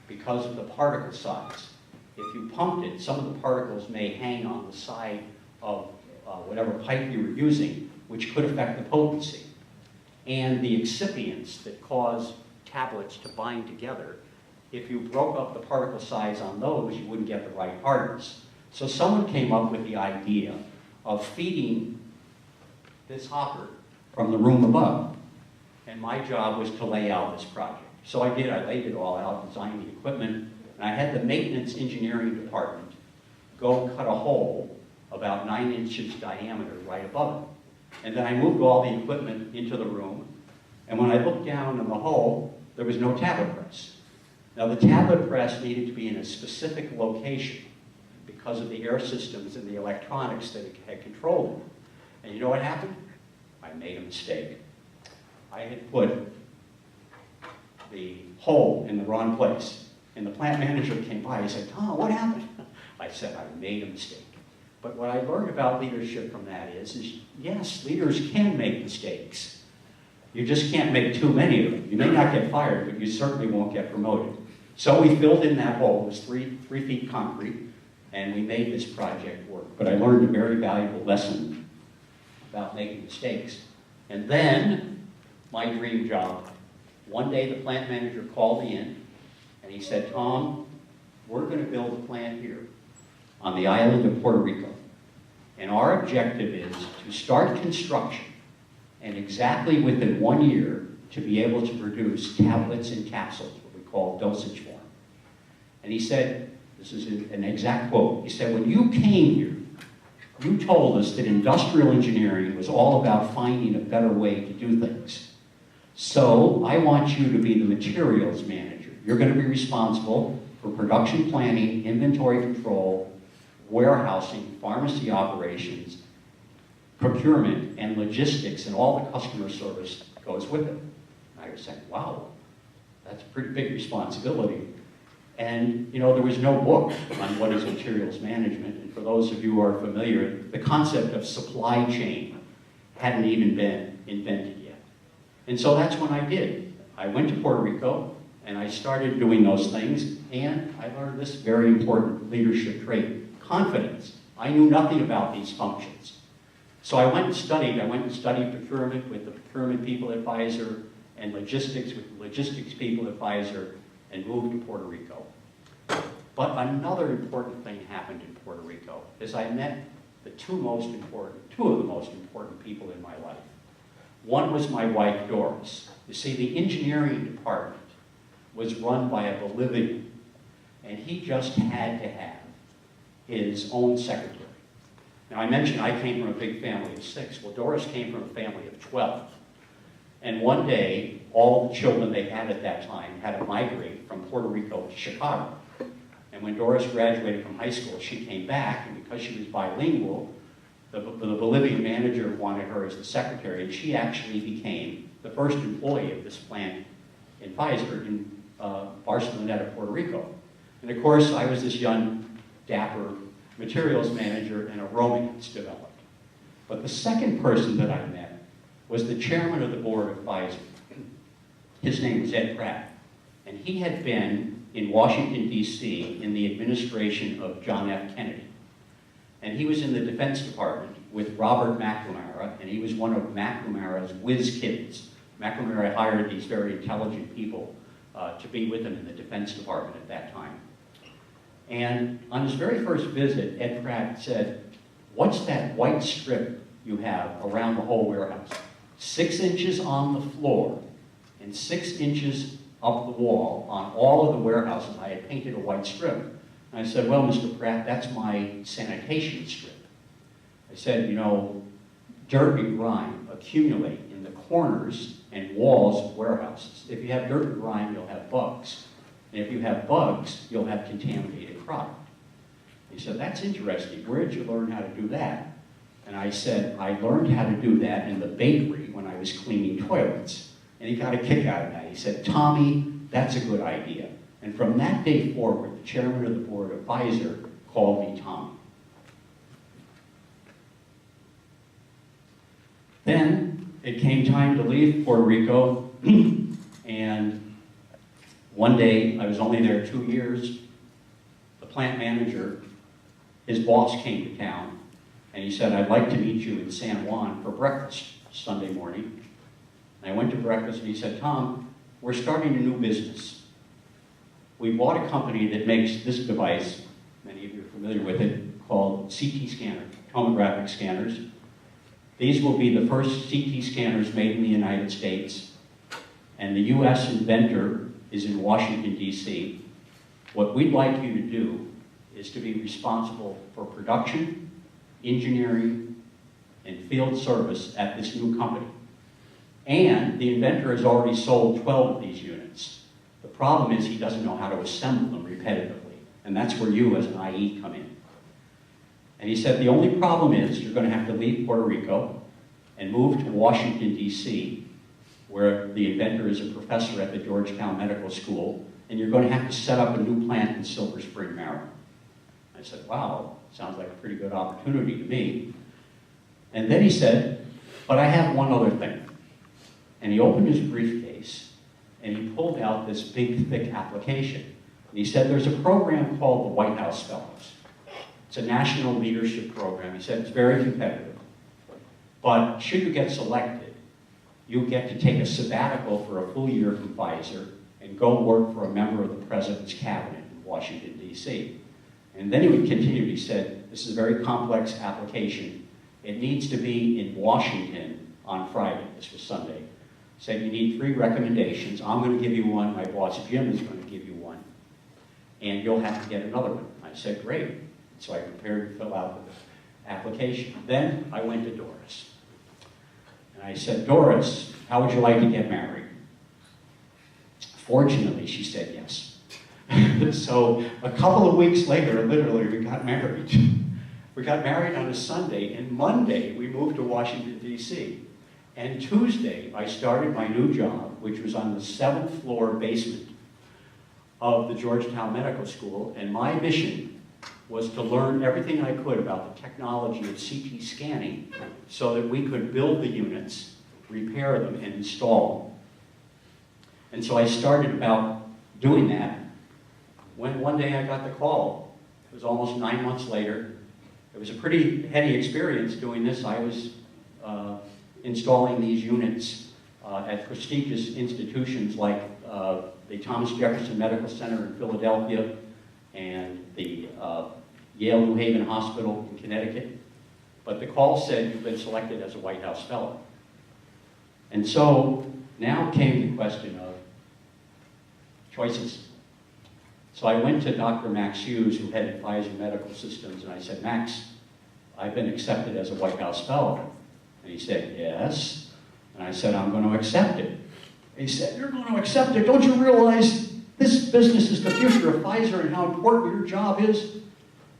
Speaker 2: because of the particle size. If you pumped it, some of the particles may hang on the side of whatever pipe you were using, which could affect the potency. And the excipients that cause tablets to bind together, if you broke up the particle size on those, you wouldn't get the right hardness. So someone came up with the idea of feeding this hopper from the room above. And my job was to lay out this project. So I did, I laid it all out, designed the equipment, and I had the maintenance engineering department go cut a hole about 9 inches diameter right above it. And then I moved all the equipment into the room, and when I looked down in the hole, there was no tablet press. Now the tablet press needed to be in a specific location because of the air systems and the electronics that it had controlled it. And you know what happened? I made a mistake. I had put the hole in the wrong place. And the plant manager came by, he said, Tom, what happened? I said, I made a mistake. But what I learned about leadership from that is yes, leaders can make mistakes. You just can't make too many of them. You may not get fired, but you certainly won't get promoted. So we filled in that hole. It was 3 feet concrete, and we made this project work. But I learned a very valuable lesson about making mistakes. And then, my dream job. One day the plant manager called me in, and he said, Tom, we're going to build a plant here on the island of Puerto Rico. And our objective is to start construction and exactly within 1 year to be able to produce tablets and capsules, what we call dosage form. And he said, this is an exact quote, he said, when you came here You told us that industrial engineering was all about finding a better way to do things. So I want you to be the materials manager. You're going to be responsible for production planning, inventory control, warehousing, pharmacy operations, procurement, and logistics, and all the customer service goes with it. And I was saying, wow, that's a pretty big responsibility. And, you know, there was no book on what is materials management. And for those of you who are familiar, the concept of supply chain hadn't even been invented yet. And so that's what I did. I went to Puerto Rico, and I started doing those things, and I learned this very important leadership trait, confidence. I knew nothing about these functions. So I went and studied. I went and studied procurement with the procurement people at Pfizer and logistics with the logistics people at Pfizer, and moved to Puerto Rico. But another important thing happened in Puerto Rico, is I met two of the most important people in my life. One was my wife, Doris. You see, the engineering department was run by a Bolivian, and he just had to have his own secretary. Now, I mentioned I came from a big family of 6. Well, Doris came from a family of 12. And one day, all the children they had at that time had to migrate from Puerto Rico to Chicago. And when Doris graduated from high school, she came back, and because she was bilingual, the Bolivian manager wanted her as the secretary, and she actually became the first employee of this plant in Pfizer in Barceloneta, Puerto Rico. And of course, I was this young, dapper materials manager, and a romance developed. But the second person that I met was the chairman of the board of Pfizer. His name was Ed Pratt, and he had been in Washington, D.C. in the administration of John F. Kennedy. And he was in the Defense Department with Robert McNamara, and he was one of McNamara's whiz kids. McNamara hired these very intelligent people to be with him in the Defense Department at that time. And on his very first visit, Ed Pratt said, "What's that white strip you have around the whole warehouse?" 6 inches on the floor and 6 inches up the wall on all of the warehouses. I had painted a white strip. And I said, "Well, Mr. Pratt, that's my sanitation strip." I said, "You know, dirt and grime accumulate in the corners and walls of warehouses. If you have dirt and grime, you'll have bugs. And if you have bugs, you'll have contaminated product." He said, "That's interesting. Where did you learn how to do that?" And I said, "I learned how to do that in the bakery when I was cleaning toilets." And he got a kick out of that. He said, "Tommy, that's a good idea." And from that day forward, the chairman of the board of Pfizer called me Tommy. Then it came time to leave Puerto Rico, and one day, I was only there 2 years, the plant manager, his boss came to town, and he said, "I'd like to meet you in San Juan for breakfast Sunday morning." And I went to breakfast, and he said, "Tom, we're starting a new business. We bought a company that makes this device," many of you are familiar with it, called CT scanner, tomographic scanners. "These will be the first CT scanners made in the United States, and the U.S. inventor is in Washington, D.C. What we'd like you to do is to be responsible for production, engineering, and field service at this new company. And the inventor has already sold 12 of these units. The problem is he doesn't know how to assemble them repetitively, and that's where you as an IE come in." And he said, "The only problem is you're going to have to leave Puerto Rico and move to Washington, D.C., where the inventor is a professor at the Georgetown Medical School, and you're going to have to set up a new plant in Silver Spring, Maryland." I said, "Wow, sounds like a pretty good opportunity to me." And then he said, "But I have one other thing." And he opened his briefcase, and he pulled out this big, thick application. And he said, "There's a program called the White House Fellows. It's a national leadership program." He said, "It's very competitive. But should you get selected, you get to take a sabbatical for a full year from Pfizer and go work for a member of the president's cabinet in Washington, D.C. And then he would continue. He said, "This is a very complex application. It needs to be in Washington on Friday." This was Sunday. He said, "You need 3 recommendations. I'm going to give you one. My boss, Jim, is going to give you one. And you'll have to get another one." I said, "Great." So I prepared to fill out application. Then I went to Doris. And I said, Doris, how would you like to get married? Fortunately, she said yes. So a couple of weeks later, literally, we got married. We got married on a Sunday, and Monday we moved to Washington, D.C. And Tuesday, I started my new job, which was on the 7th floor basement of the Georgetown Medical School, and my mission was to learn everything I could about the technology of CT scanning so that we could build the units, repair them, and install them. And so I started about doing that when one day I got the call. It was almost 9 months later. It was a pretty heady experience doing this. I was installing these units at prestigious institutions like the Thomas Jefferson Medical Center in Philadelphia and the Yale New Haven Hospital in Connecticut. But the call said, you've been selected as a White House Fellow. And so now came the question of choices. So I went to Dr. Max Hughes, who headed Pfizer Medical Systems, and I said, Max, I've been accepted as a White House Fellow. And he said, yes. And I said, I'm going to accept it. And he said, you're going to accept it? Don't you realize this business is the future of Pfizer and how important your job is?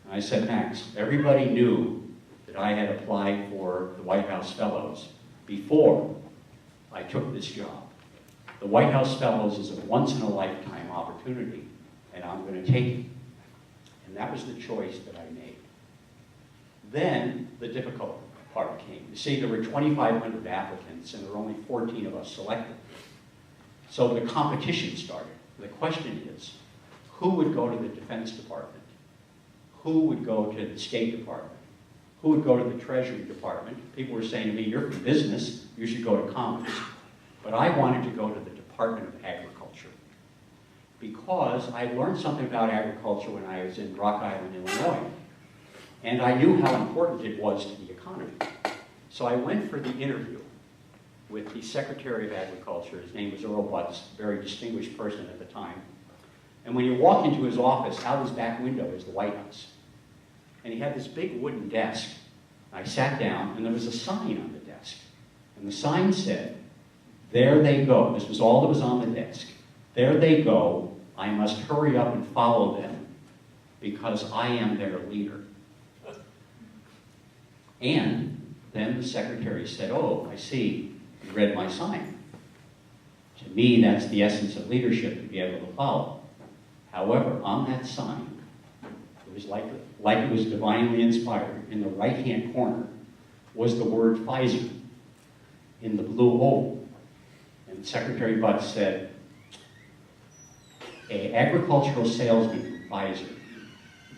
Speaker 2: And I said, Max, everybody knew that I had applied for the White House Fellows before I took this job. The White House Fellows is a once-in-a-lifetime opportunity, and I'm going to take it. And that was the choice that I made. Then the difficult part came. You see, there were 2,500 applicants, and there were only 14 of us selected. So the competition started. The question is, who would go to the Defense Department? Who would go to the State Department? Who would go to the Treasury Department? People were saying to me, you're from business, you should go to Commerce. But I wanted to go to the Department of Agriculture because I learned something about agriculture when I was in Rock Island, Illinois. And I knew how important it was to the economy. So I went for the interview with the Secretary of Agriculture. His name was Earl Butts, a very distinguished person at the time. And when you walk into his office, out his back window is the White House. And he had this big wooden desk. I sat down, and there was a sign on the desk. And the sign said, there they go. This was all that was on the desk. There they go. I must hurry up and follow them because I am their leader. And then the secretary said, oh, I see, you read my sign. To me, that's the essence of leadership, to be able to follow. However, on that sign, it was like it was divinely inspired. In the right-hand corner was the word Pfizer in the blue oval. And Secretary Butts said, an agricultural salesman from Pfizer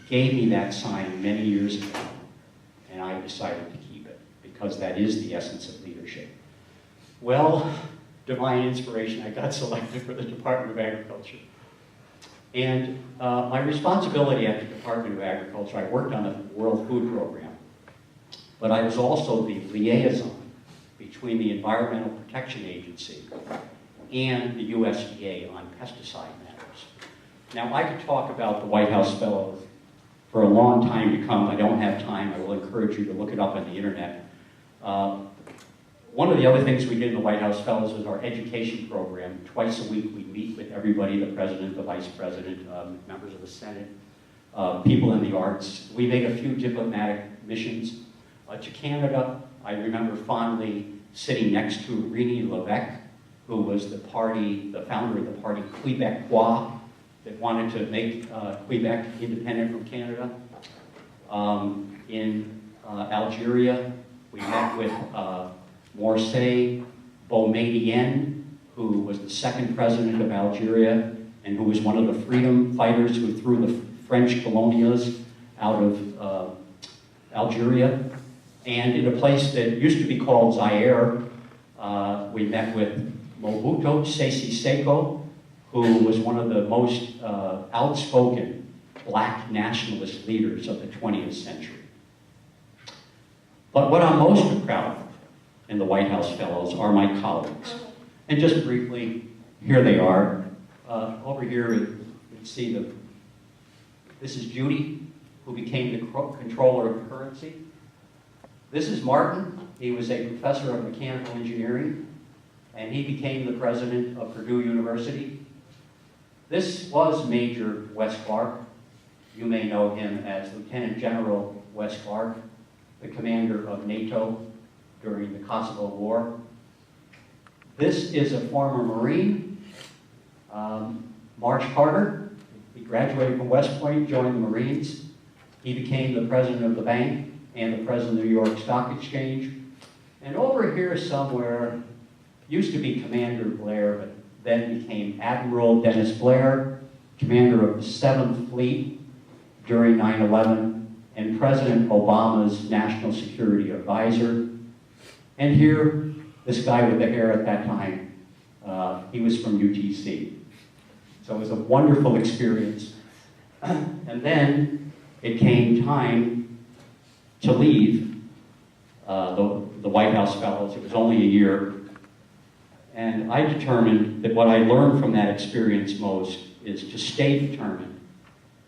Speaker 2: gave me that sign many years ago, and I decided to keep it, because that is the essence of leadership. Well, divine inspiration, I got selected for the Department of Agriculture. And my responsibility at the Department of Agriculture, I worked on the World Food Program, but I was also the liaison between the Environmental Protection Agency and the USDA on pesticide matters. Now, I could talk about the White House Fellows for a long time to come. I don't have time. I will encourage you to look it up on the internet. One of the other things we did in the White House Fellows was our education program. Twice a week we meet with everybody, the president, the vice president, members of the Senate, people in the arts. We made a few diplomatic missions to Canada. I remember fondly sitting next to René Lévesque, who was the founder of the party Québécois, that wanted to make Quebec independent from Canada. In Algeria, we met with Morcey Boumediene, who was the second president of Algeria and who was one of the freedom fighters who threw the French colonials out of Algeria. And in a place that used to be called Zaire, we met with Mobutu Sese Seko, who was one of the most outspoken black nationalist leaders of the 20th century. But what I'm most proud of in the White House Fellows are my colleagues. And just briefly, here they are. Over here, you can see this is Judy, who became the controller of currency. This is Martin. He was a professor of mechanical engineering, and he became the president of Purdue University. This was Major Wes Clark. You may know him as Lieutenant General Wes Clark, the commander of NATO during the Kosovo War. This is a former Marine, Marsh Carter. He graduated from West Point, joined the Marines. He became the president of the bank and the president of the New York Stock Exchange. And over here somewhere, used to be Commander Blair, but then became Admiral Dennis Blair, commander of the 7th Fleet during 9/11, and President Obama's national security advisor. And here, this guy with the hair at that time, he was from UTC. So it was a wonderful experience. And then it came time to leave the White House Fellows. It was only a year. And I determined that what I learned from that experience most is to stay determined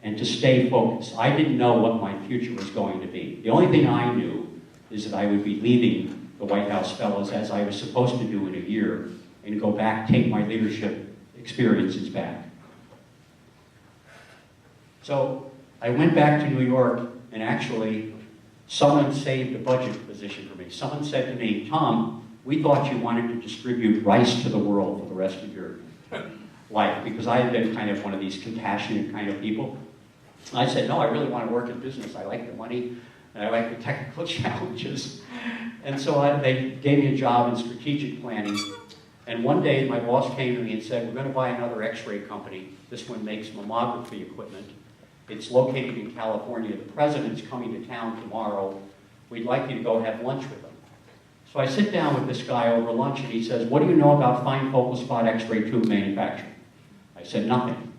Speaker 2: and to stay focused. I didn't know what my future was going to be. The only thing I knew is that I would be leaving the White House Fellows as I was supposed to do in a year and go back, take my leadership experiences back. So I went back to New York, and actually someone saved a budget position for me. Someone said to me, Tom, we thought you wanted to distribute rice to the world for the rest of your life, because I had been kind of one of these compassionate kind of people. I said, no, I really want to work in business. I like the money, and I like the technical challenges. And so they gave me a job in strategic planning. And one day, my boss came to me and said, we're going to buy another X-ray company. This one makes mammography equipment. It's located in California. The president's coming to town tomorrow. We'd like you to go have lunch with him. So I sit down with this guy over lunch, and he says, what do you know about fine focal spot X-ray tube manufacturing? I said, nothing.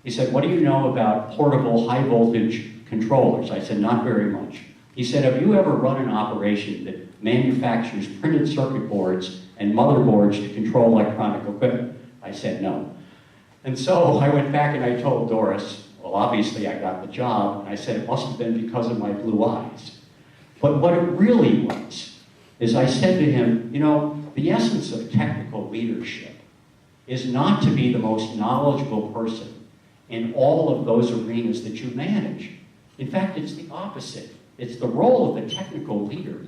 Speaker 2: He said, what do you know about portable high voltage controllers? I said, not very much. He said, have you ever run an operation that manufactures printed circuit boards and motherboards to control electronic equipment? I said, no. And so I went back and I told Doris, well, obviously I got the job, and I said it must have been because of my blue eyes. But what it really was is I said to him, you know, the essence of technical leadership is not to be the most knowledgeable person in all of those arenas that you manage. In fact, it's the opposite. It's the role of the technical leader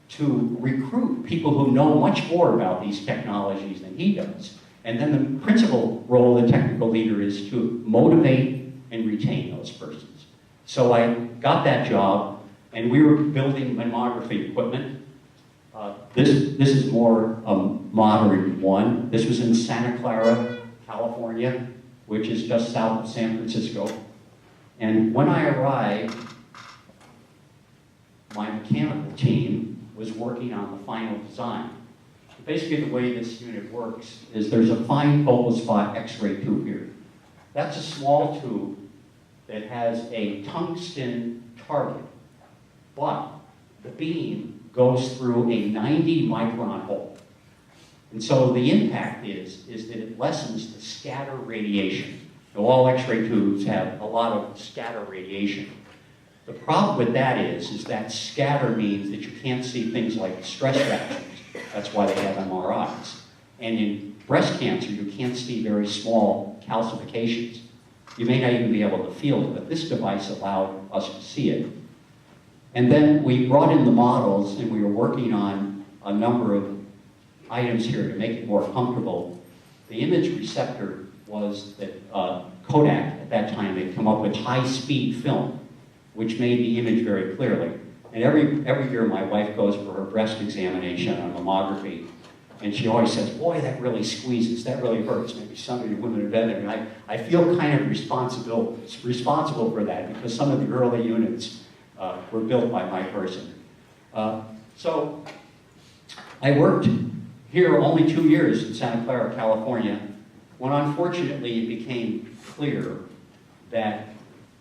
Speaker 2: to recruit people who know much more about these technologies than he does. And then the principal role of the technical leader is to motivate and retain those persons. So I got that job, and we were building mammography equipment. This is more a modern one. This was in Santa Clara, California, which is just south of San Francisco. And when I arrived, my mechanical team was working on the final design. Basically, the way this unit works is there's a fine focal spot X-ray tube here. That's a small tube that has a tungsten target, but the beam goes through a 90 micron hole. And so the impact is that it lessens the scatter radiation. Now, all X-ray tubes have a lot of scatter radiation. The problem with that is that scatter means that you can't see things like stress fractures. That's why they have MRIs. And in breast cancer, you can't see very small calcifications. You may not even be able to feel it, but this device allowed us to see it. And then we brought in the models, and we were working on a number of items here to make it more comfortable. The image receptor was that Kodak, at that time, had come up with high-speed film, which made the image very clearly. And every year, my wife goes for her breast examination on mammography, and she always says, boy, that really squeezes, that really hurts. Maybe some of you women have been there. And I feel kind of responsible for that, because some of the early units were built by my person. So I worked here only 2 years in Santa Clara, California, when unfortunately it became clear that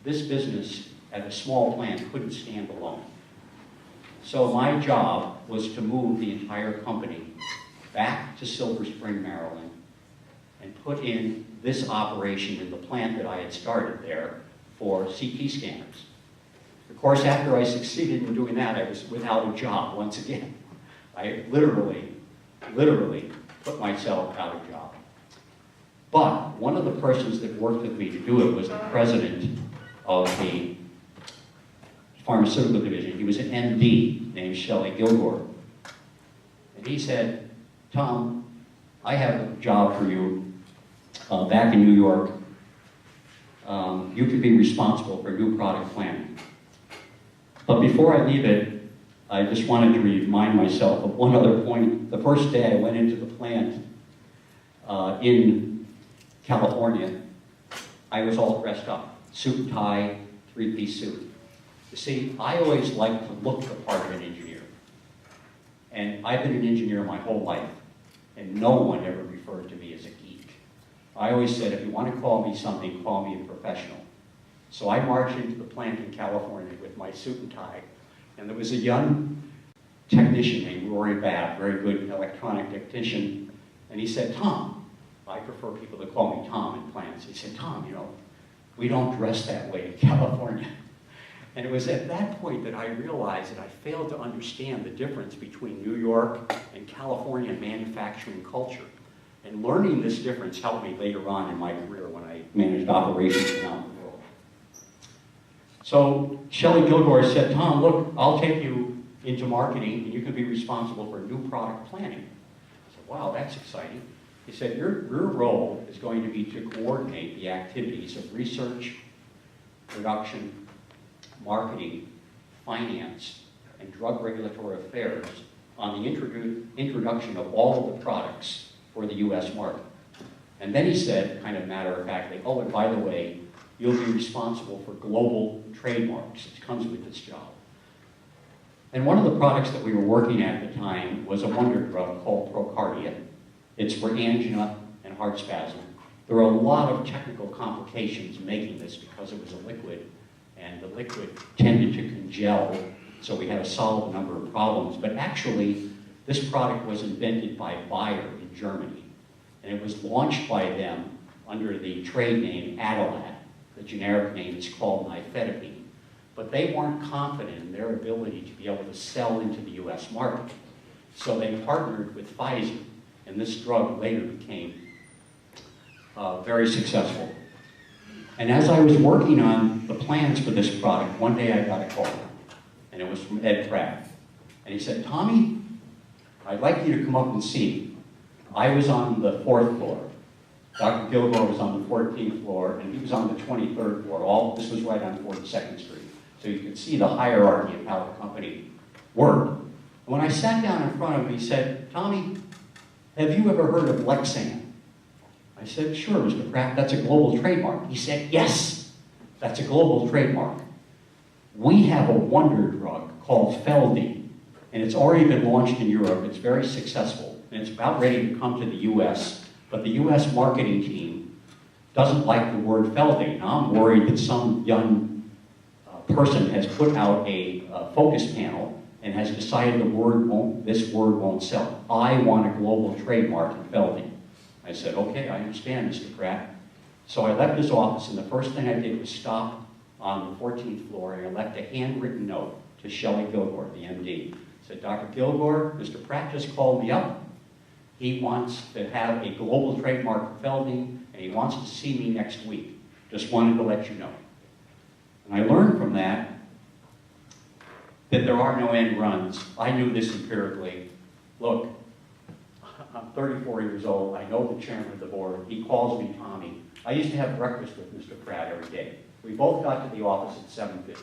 Speaker 2: this business at a small plant couldn't stand alone. So my job was to move the entire company back to Silver Spring, Maryland, and put in this operation in the plant that I had started there for CT scanners. Of course, after I succeeded in doing that, I was without a job once again. I literally put myself out of job. But one of the persons that worked with me to do it was the president of the pharmaceutical division. He was an MD named Shelley Gilgore. And he said, Tom, I have a job for you back in New York. You could be responsible for new product planning. But before I leave it, I just wanted to remind myself of one other point. The first day I went into the plant in California, I was all dressed up. Suit and tie, three-piece suit. You see, I always like to look the part of an engineer. And I've been an engineer my whole life, and no one ever referred to me as a geek. I always said, if you want to call me something, call me a professional. So I marched into the plant in California with my suit and tie, and there was a young technician named Rory Babb, very good electronic technician, and he said, Tom, I prefer people to call me Tom in plants. He said, Tom, you know, we don't dress that way in California. And it was at that point that I realized that I failed to understand the difference between New York and California manufacturing culture. And learning this difference helped me later on in my career when I managed operations around the world. So Shelley Gilgore said, Tom, look, I'll take you into marketing and you can be responsible for new product planning. I said, wow, that's exciting. He said, your role is going to be to coordinate the activities of research, production, marketing, finance, and drug regulatory affairs on the introduction of all of the products for the U.S. market. And then he said, kind of matter-of-factly, oh, and by the way, you'll be responsible for global trademarks. It comes with this job. And one of the products that we were working at the time was a wonder drug called Procardia. It's for angina and heart spasm. There were a lot of technical complications making this because it was a liquid, and the liquid tended to congel, so we had to solve a number of problems. But actually, this product was invented by Bayer in Germany, and it was launched by them under the trade name Adalat. The generic name is called nifedipine. But they weren't confident in their ability to be able to sell into the US market. So they partnered with Pfizer, and this drug later became very successful. And as I was working on the plans for this product, one day I got a call, and it was from Ed Pratt. And he said, Tommy, I'd like you to come up and see me. I was on the 4th floor. Dr. Gilgore was on the 14th floor, and he was on the 23rd floor. This was right on 42nd Street. So you could see the hierarchy of how the company worked. And when I sat down in front of him, he said, Tommy, have you ever heard of Lexan? I said, sure, Mr. Pratt, that's a global trademark. He said, yes, that's a global trademark. We have a wonder drug called Feldine, and it's already been launched in Europe. It's very successful, and it's about ready to come to the US, but the US marketing team doesn't like the word Feldine. Now, I'm worried that some young person has put out a focus panel and has decided this word won't sell. I want a global trademark in Feldine. I said, okay, I understand, Mr. Pratt. So I left his office, and the first thing I did was stop on the 14th floor, and I left a handwritten note to Shelley Gilgore, the MD. I said, Dr. Gilgore, Mr. Pratt just called me up. He wants to have a global trademark for Feldine, and he wants to see me next week. Just wanted to let you know. And I learned from that there are no end runs. I knew this empirically. Look, I'm 34 years old. I know the chairman of the board. He calls me Tommy. I used to have breakfast with Mr. Pratt every day. We both got to the office at 7:50.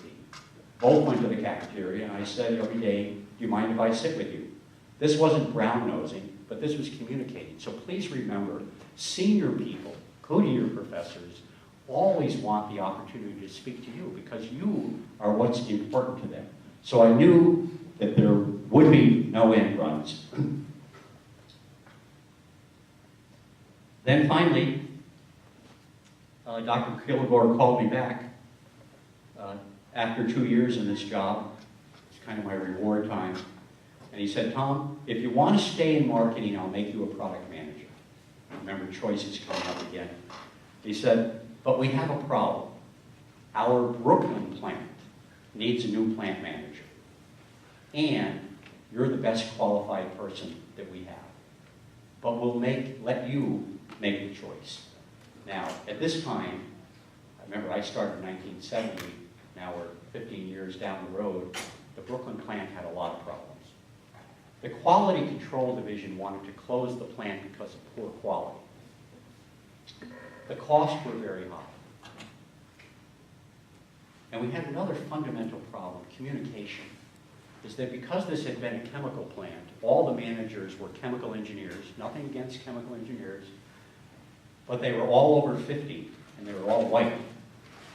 Speaker 2: Both went to the cafeteria, and I said every day, do you mind if I sit with you? This wasn't brown-nosing, but this was communicating. So please remember, senior people, including your professors, always want the opportunity to speak to you because you are what's important to them. So I knew that there would be no end runs. Then finally, Dr. Gilgore called me back after 2 years in this job. It's kind of my reward time. And he said, Tom, if you want to stay in marketing, I'll make you a product manager. Remember, choices coming up again. He said, but we have a problem. Our Brooklyn plant needs a new plant manager. And you're the best qualified person that we have. But we'll let you make the choice. Now, at this time, I remember I started in 1970, now we're 15 years down the road, the Brooklyn plant had a lot of problems. The Quality Control Division wanted to close the plant because of poor quality. The costs were very high. And we had another fundamental problem, communication, is that because this had been a chemical plant, all the managers were chemical engineers, nothing against chemical engineers, but they were all over 50 and they were all white.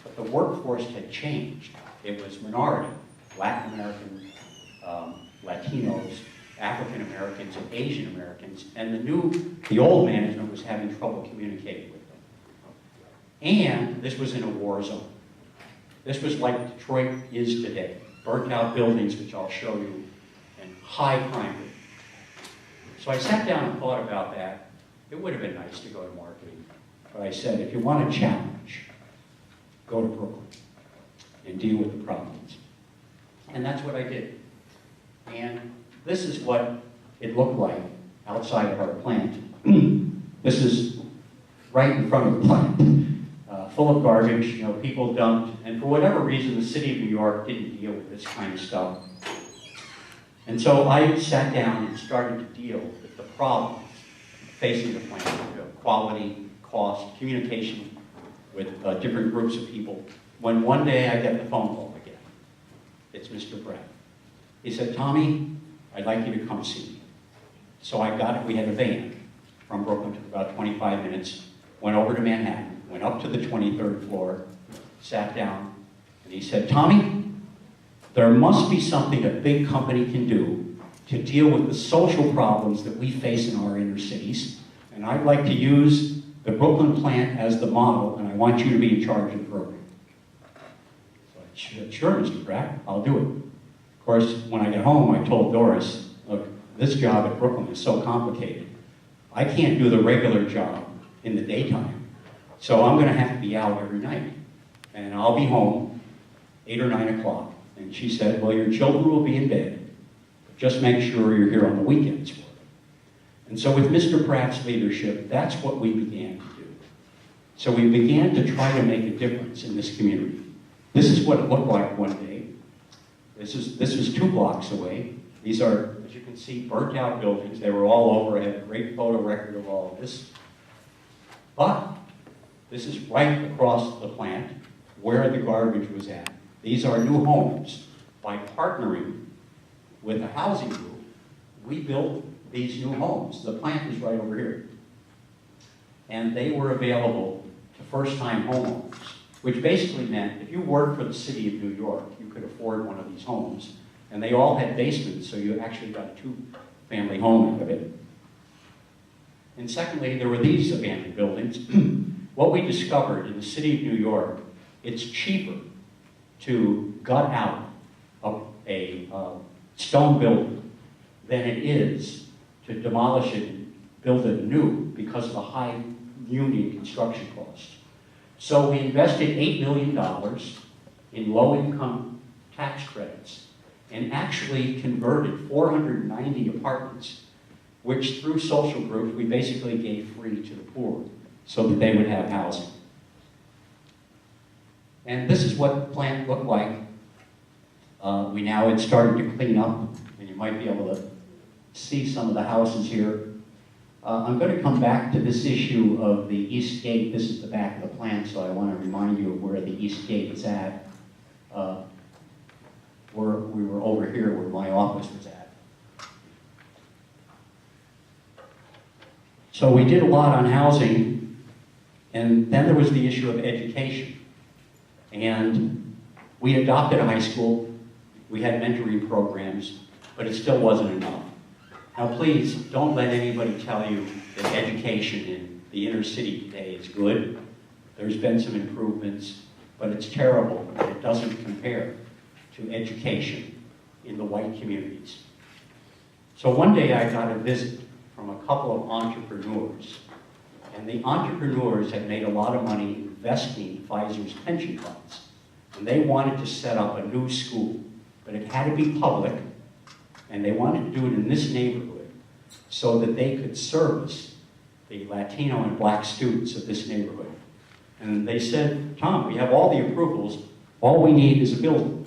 Speaker 2: But the workforce had changed. It was minority, Latin American, Latinos, African Americans, and Asian Americans, and the old management was having trouble communicating with them. And this was in a war zone. This was like Detroit is today. Burnt out buildings, which I'll show you, and high crime rate. So I sat down and thought about that. It would have been nice to go to marketing, but I said, if you want a challenge, go to Brooklyn and deal with the problems. And that's what I did. And this is what it looked like outside of our plant. This is right in front of the plant. Full of garbage, you know, people dumped, and for whatever reason, the city of New York didn't deal with this kind of stuff. And so I sat down and started to deal with the problems facing the plant, quality, cost, communication with different groups of people. When one day I get the phone call again, it's Mr. Brett. He said, Tommy, I'd like you to come see me. So I got it, we had a van from Brooklyn, took about 25 minutes, went over to Manhattan, went up to the 23rd floor, sat down, and he said, Tommy, there must be something a big company can do to deal with the social problems that we face in our inner cities, and I'd like to use the Brooklyn plant as the model, and I want you to be in charge of the program. So I said, sure, Mr. Brack, I'll do it. Of course, when I got home, I told Doris, look, this job at Brooklyn is so complicated. I can't do the regular job in the daytime. So I'm going to have to be out every night. And I'll be home 8 or 9 o'clock. And she said, well, your children will be in bed. But just make sure you're here on the weekends for them. And so with Mr. Pratt's leadership, that's what we began to do. So we began to try to make a difference in this community. This is what it looked like one day. This was 2 blocks away. These are, as you can see, burnt out buildings. They were all over. I have a great photo record of all of this. But this is right across the plant where the garbage was at. These are new homes. By partnering with a housing group, we built these new homes. The plant is right over here. And they were available to first-time homeowners, which basically meant if you worked for the city of New York, you could afford one of these homes. And they all had basements, so you actually got a 2-family home out of it. And secondly, there were these abandoned buildings. What we discovered in the city of New York, it's cheaper to gut out a stone building than it is to demolish it and build it new because of the high union construction costs. So we invested $8 million in low-income tax credits and actually converted 490 apartments, which through social groups we basically gave free to the poor so that they would have housing. And this is what the plant looked like. We now had started to clean up, and you might be able to see some of the houses here. I'm going to come back to this issue of the East Gate. This is the back of the plant, so I want to remind you of where the East Gate is at. We were over here where my office was at. So we did a lot on housing, and then there was the issue of education. And we adopted a high school, we had mentoring programs, but it still wasn't enough. Now please, don't let anybody tell you that education in the inner city today is good. There's been some improvements, but it's terrible, and it doesn't compare to education in the white communities. So one day I got a visit from a couple of entrepreneurs, and the entrepreneurs had made a lot of money investing Pfizer's pension funds. And they wanted to set up a new school, but it had to be public, and they wanted to do it in this neighborhood so that they could service the Latino and black students of this neighborhood. And they said, Tom, we have all the approvals, all we need is a building.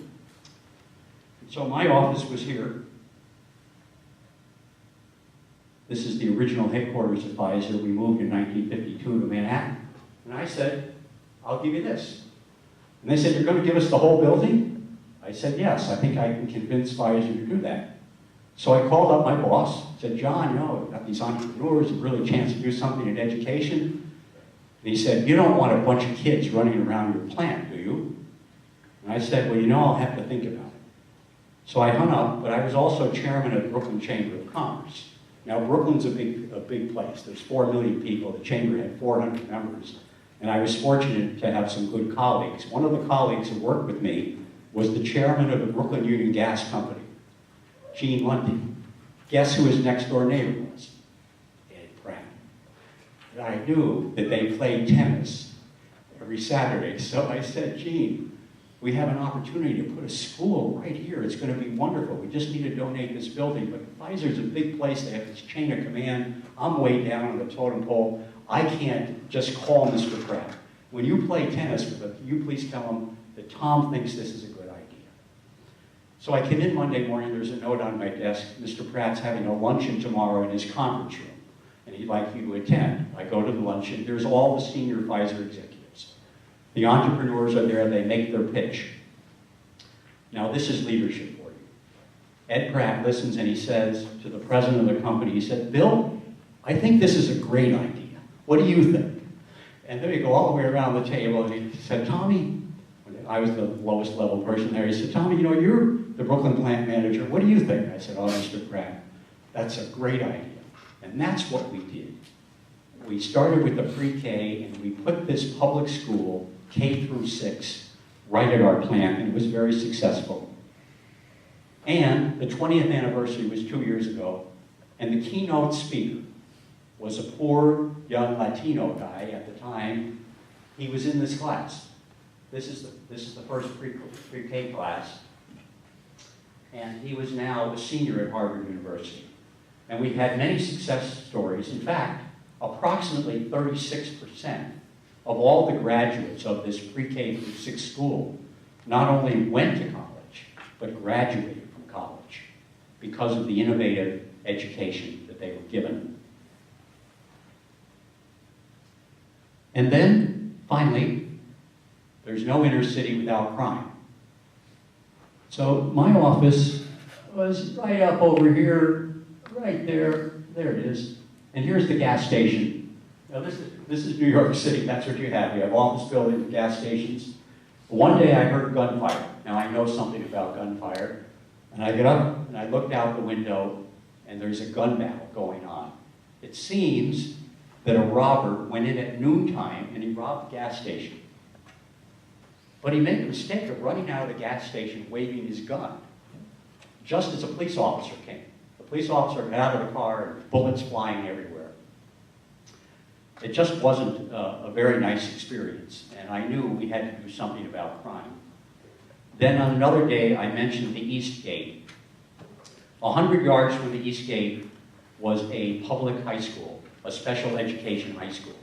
Speaker 2: And so my office was here. This is the original headquarters of Pfizer. We moved in 1952 to Manhattan. And I said, I'll give you this. And they said, you're going to give us the whole building? I said, yes, I think I can convince Pfizer to do that. So I called up my boss, said, John, you know, I've got these entrepreneurs, a really chance to do something in education. And he said, you don't want a bunch of kids running around your plant, do you? And I said, well, you know, I'll have to think about it. So I hung up, but I was also chairman of the Brooklyn Chamber of Commerce. Now, Brooklyn's a big place. There's 4 million people. The chamber had 400 members. And I was fortunate to have some good colleagues. One of the colleagues who worked with me was the chairman of the Brooklyn Union Gas Company, Gene Lundy. Guess who his next door neighbor was? Ed Pratt. And I knew that they played tennis every Saturday. So I said, Gene, we have an opportunity to put a school right here. It's going to be wonderful. We just need to donate this building. But Pfizer's a big place. They have this chain of command. I'm way down on the totem pole. I can't just call Mr. Pratt. When you play tennis with him, you please tell him that Tom thinks this is a good idea. So I came in Monday morning. There's a note on my desk. Mr. Pratt's having a luncheon tomorrow in his conference room, and he'd like you to attend. I go to the luncheon. There's all the senior Pfizer executives. The entrepreneurs are there, they make their pitch. Now this is leadership for you. Ed Pratt listens and he says to the president of the company, he said, Bill, I think this is a great idea. What do you think? And then we go all the way around the table and he said, Tommy, I was the lowest level person there, he said, Tommy, you know, you're the Brooklyn plant manager, what do you think? I said, oh, Mr. Pratt, that's a great idea. And that's what we did. We started with the pre-K and we put this public school K through 6 right at our plant, and it was very successful. And the 20th anniversary was 2 years ago, and the keynote speaker was a poor young Latino guy at the time. He was in this class. This is the first pre-K class, and he was now a senior at Harvard University. And we've had many success stories. In fact, approximately 36% of all the graduates of this pre-K through 6 school not only went to college, but graduated from college because of the innovative education that they were given. And then, finally, there's no inner city without crime. So my office was right up over here, right there, there it is. And here's the gas station. Now this is New York City, that's what you have. You have office buildings, gas stations. One day I heard gunfire. Now I know something about gunfire. And I get up and I looked out the window and there's a gun battle going on. It seems that a robber went in at noontime and he robbed the gas station. But he made the mistake of running out of the gas station waving his gun, just as a police officer came. The police officer got out of the car and bullets flying everywhere. It just wasn't a very nice experience, and I knew we had to do something about crime. Then on another day, I mentioned the East Gate. 100 yards from the East Gate was a public high school, a special education high school.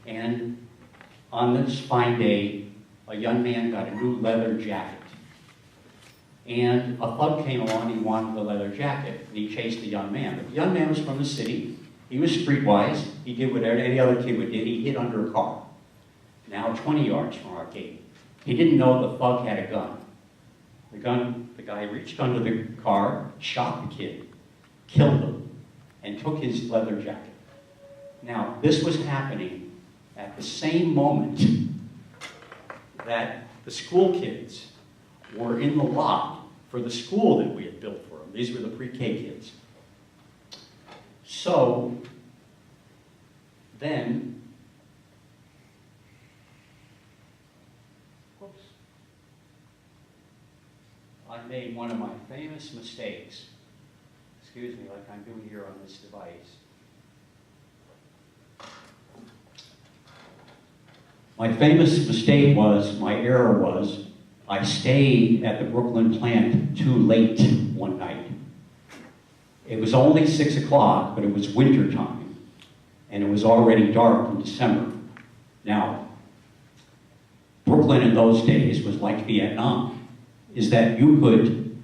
Speaker 2: And on this fine day, a young man got a new leather jacket. And a thug came along, he wanted the leather jacket, and he chased the young man. But the young man was from the city. He was streetwise. He did what any other kid would do. He hid under a car. Now 20 yards from our gate. He didn't know the thug had a gun. The guy reached under the car, shot the kid, killed him, and took his leather jacket. Now, this was happening at the same moment that the school kids were in the lot for the school that we had built for them. These were the pre-K kids. So then, whoops, I made one of my famous mistakes. Excuse me, like I'm doing here on this device. My famous mistake was, my error was, I stayed at the Brooklyn plant too late one night. It was only 6 o'clock, but it was winter time, and it was already dark in December. Now, Brooklyn in those days was like Vietnam, is that you could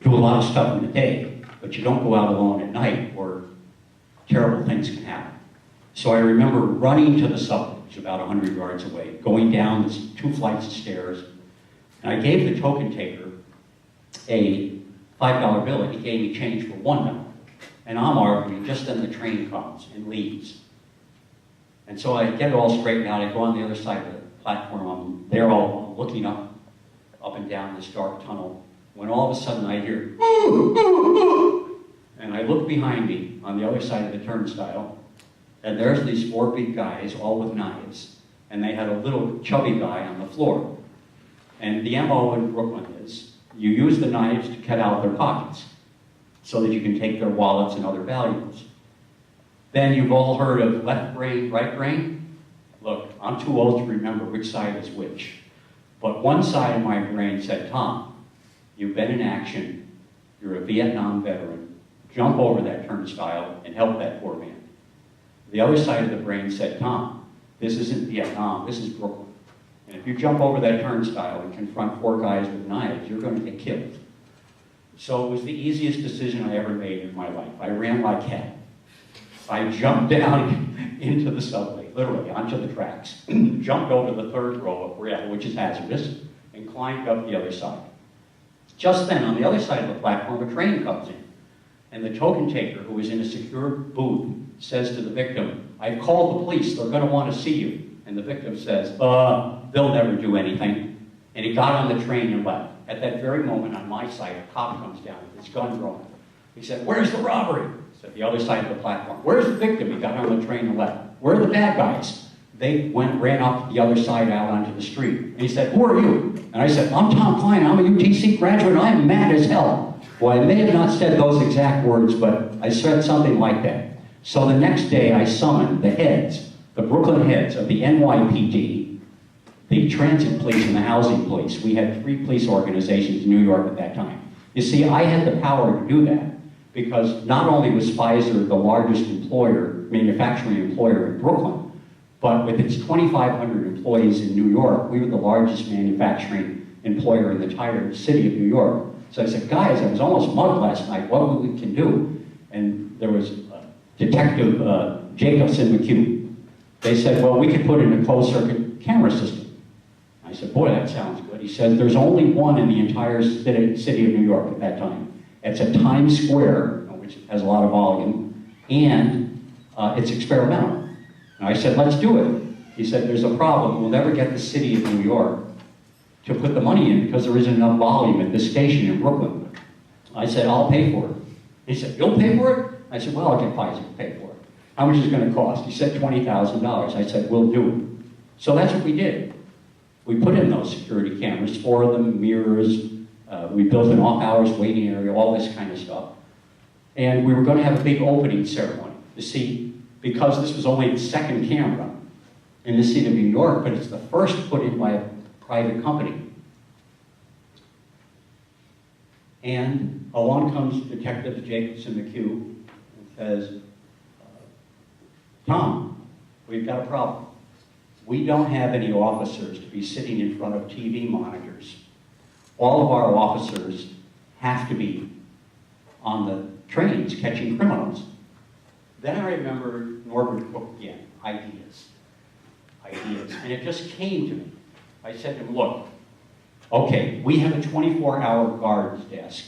Speaker 2: do a lot of stuff in the day, but you don't go out alone at night or terrible things can happen. So I remember running to the subway, which was about 100 yards away, going down 2 flights of stairs, and I gave the token taker a $5 bill, and he gave me change for $1. And I'm arguing, just then the train comes and leaves. And so I get it all straightened out, I go on the other side of the platform, I'm there all looking up and down this dark tunnel, when all of a sudden I hear, and I look behind me on the other side of the turnstile, and there's these 4 big guys, all with knives, and they had a little chubby guy on the floor. And the MO in Brooklyn is, you use the knives to cut out their pockets so that you can take their wallets and other valuables. Then you've all heard of left brain, right brain. Look, I'm too old to remember which side is which. But one side of my brain said, Tom, you've been in action, you're a Vietnam veteran, jump over that turnstile and help that poor man. The other side of the brain said, Tom, this isn't Vietnam, this is Brooklyn. And if you jump over that turnstile and confront 4 guys with knives, you're going to get killed. So it was the easiest decision I ever made in my life. I ran like hell. I jumped down into the subway, literally, onto the tracks, jumped over the 3rd row of rail, which is hazardous, and climbed up the other side. Just then, on the other side of the platform, a train comes in. And the token taker, who was in a secure booth, says to the victim, I've called the police, they're going to want to see you. And the victim says, they'll never do anything. And he got on the train and left. At that very moment, on my side, a cop comes down with his gun drawn. He said, where's the robbery? I said, the other side of the platform. Where's the victim? He got on the train and left. Where are the bad guys? They ran up the other side out onto the street. And he said, who are you? And I said, I'm Tom Kline, I'm a UTC graduate, and I'm mad as hell. Well, I may have not said those exact words, but I said something like that. So the next day, I summoned the heads, the Brooklyn heads of the NYPD, the transit police, and the housing police. We had 3 police organizations in New York at that time. You see, I had the power to do that because not only was Pfizer the largest manufacturing employer in Brooklyn, but with its 2,500 employees in New York, we were the largest manufacturing employer in the entire city of New York. So I said, guys, I was almost mugged last night. What we can do? And there was Detective Jacobson McHugh. They said, well, we could put in a closed-circuit camera system. I said, boy, that sounds good. He said, there's only one in the entire city of New York at that time. It's at Times Square, which has a lot of volume, and it's experimental. And I said, let's do it. He said, there's a problem. We'll never get the city of New York to put the money in because there isn't enough volume at this station in Brooklyn. I said, I'll pay for it. He said, you'll pay for it? I said, well, I'll get Pfizer to pay for it. How much is it going to cost? He said $20,000. I said, we'll do it. So that's what we did. We put in those security cameras, 4 of them, mirrors. We built an off-hours waiting area, all this kind of stuff. And we were going to have a big opening ceremony. You see, because this was only the 2nd camera in the city of New York, but it's the first put in by a private company. And along comes Detective Jacobson McHugh and says, Tom, we've got a problem. We don't have any officers to be sitting in front of TV monitors. All of our officers have to be on the trains catching criminals. Then I remember Norbert Cook again, ideas. And it just came to me. I said to him, look, okay, we have a 24-hour guard's desk,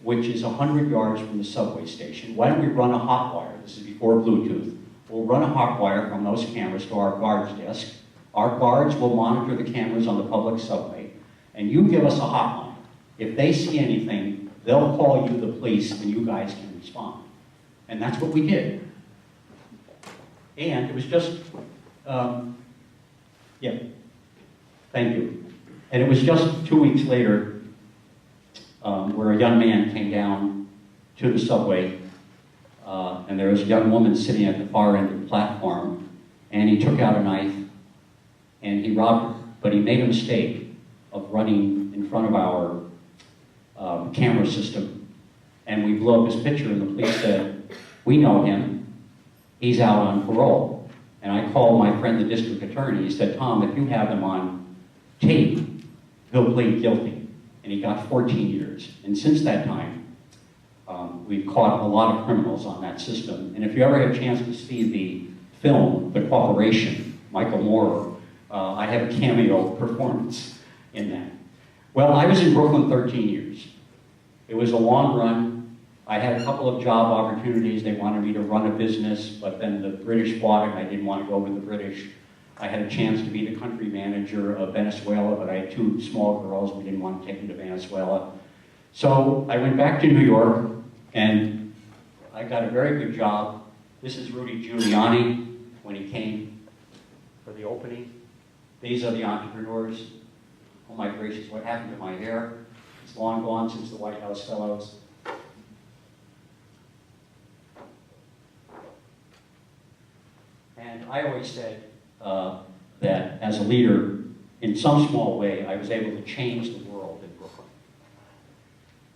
Speaker 2: which is 100 yards from the subway station. Why don't we run a hot wire? This is before Bluetooth. We'll run a hot wire from those cameras to our guard's desk. Our guards will monitor the cameras on the public subway, and you give us a hotline. If they see anything, they'll call you, the police, and you guys can respond. And that's what we did. And it was just, yeah, thank you. And it was just 2 weeks later where a young man came down to the subway, and there was a young woman sitting at the far end of the platform, and he took out a knife, and he robbed her, but he made a mistake of running in front of our camera system, and we blew up his picture, and the police said, "We know him, he's out on parole." And I called my friend, the district attorney. He said, "Tom, if you have him on tape, he'll plead guilty." And he got 14 years. And since that time, we've caught a lot of criminals on that system. And if you ever have a chance to see the film, The Cooperation, Michael Moore, I have a cameo performance in that. Well, I was in Brooklyn 13 years. It was a long run. I had a couple of job opportunities. They wanted me to run a business, but then the British bought it, and I didn't want to go with the British. I had a chance to be the country manager of Venezuela, but I had 2 small girls. We didn't want to take them to Venezuela. So I went back to New York, and I got a very good job. This is Rudy Giuliani when he came for the opening. These are the entrepreneurs. Oh my gracious, what happened to my hair? It's long gone since the White House Fellows. And I always said that as a leader, in some small way, I was able to change the world in Brooklyn.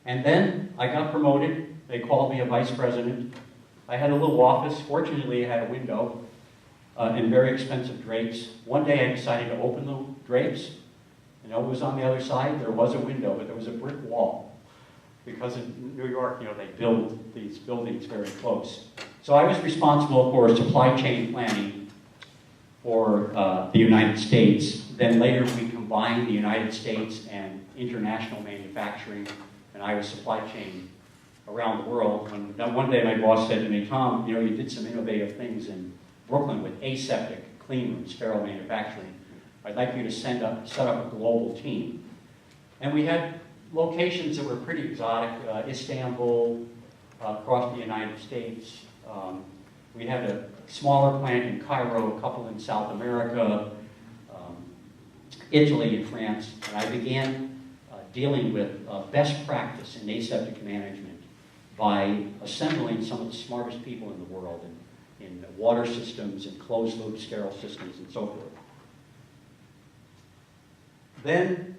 Speaker 2: And then I got promoted. They called me a vice president. I had a little office. Fortunately, I had a window and very expensive drapes. One day I decided to open the drapes. You know, it was on the other side. There was a window, but there was a brick wall. Because in New York, you know, they build these buildings very close. So I was responsible for supply chain planning for the United States. Then later we combined the United States and international manufacturing, and I was supply chain around the world. And one day my boss said to me, "Tom, you know, you did some innovative things in Brooklyn with aseptic, clean room, sterile manufacturing. I'd like you to set up a global team." And we had locations that were pretty exotic, Istanbul, across the United States. We had a smaller plant in Cairo, a couple in South America, Italy and France. And I began dealing with best practice in aseptic management by assembling some of the smartest people in the world in water systems and closed loop sterile systems and so forth. Then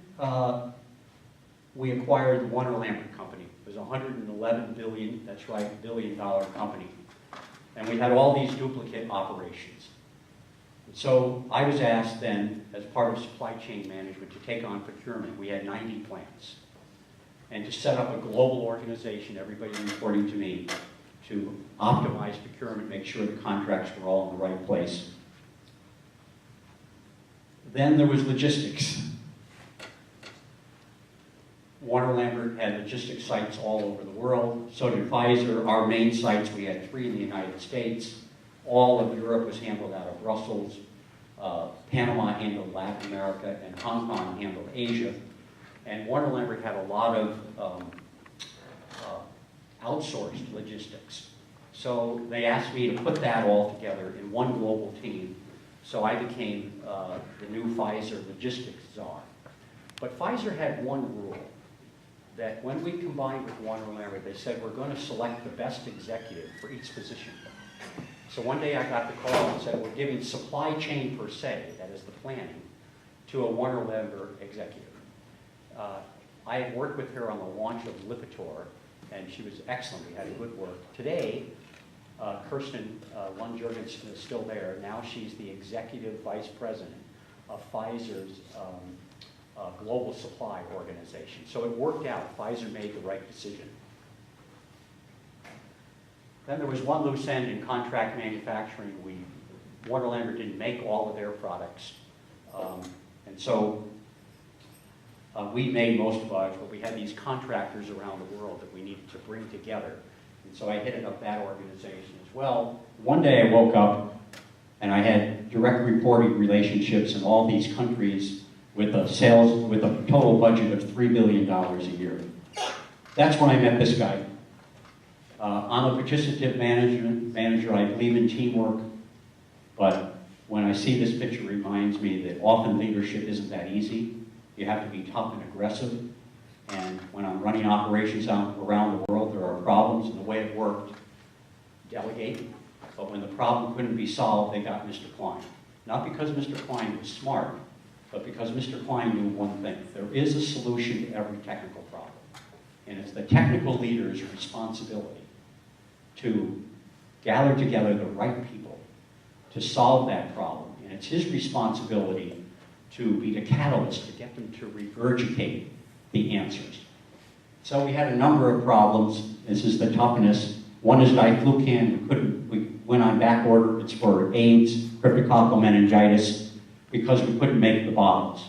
Speaker 2: we acquired the Warner Lambert Company. It was a $111 billion, that's right, billion-dollar company. And we had all these duplicate operations. So I was asked then, as part of supply chain management, to take on procurement. We had 90 plants. And to set up a global organization, everybody reporting to me, to optimize procurement, make sure the contracts were all in the right place. Then there was logistics. Warner Lambert had logistics sites all over the world. So did Pfizer. Our main sites, we had 3 in the United States. All of Europe was handled out of Brussels. Panama handled Latin America, and Hong Kong handled Asia. And Warner Lambert had a lot of outsourced logistics. So they asked me to put that all together in one global team. So I became the new Pfizer logistics czar. But Pfizer had one rule, that when we combined with Warner Lambert, they said, we're going to select the best executive for each position. So one day I got the call and said, we're giving supply chain per se, that is the planning, to a Warner Lambert executive. I had worked with her on the launch of Lipitor, and she was excellent. We had a good work. Today, Kirsten Lund-Jurgensen is still there. Now she's the executive vice president of Pfizer's global supply organization. So it worked out. Pfizer made the right decision. Then there was one loose end in contract manufacturing. Warner Lambert didn't make all of their products. And so we made most of ours, but we had these contractors around the world that we needed to bring together. And so I headed up that organization as well. One day I woke up and I had direct reporting relationships in all these countries with a total budget of $3 billion a year. That's when I met this guy. I'm a participative manager. I believe in teamwork, but when I see this picture, it reminds me that often leadership isn't that easy. You have to be tough and aggressive. And when I'm running operations around the world, there are problems, and the way it worked, delegate. But when the problem couldn't be solved, they got Mr. Kline. not because Mr. Kline was smart, but because Mr. Kline knew one thing. There is a solution to every technical problem. And it's the technical leader's responsibility to gather together the right people to solve that problem. And it's his responsibility to be the catalyst to get them to regurgitate the answers. So we had a number of problems. This is the toughness. One is diflucan. We went on back order. It's for AIDS, cryptococcal meningitis, because we couldn't make the bottles.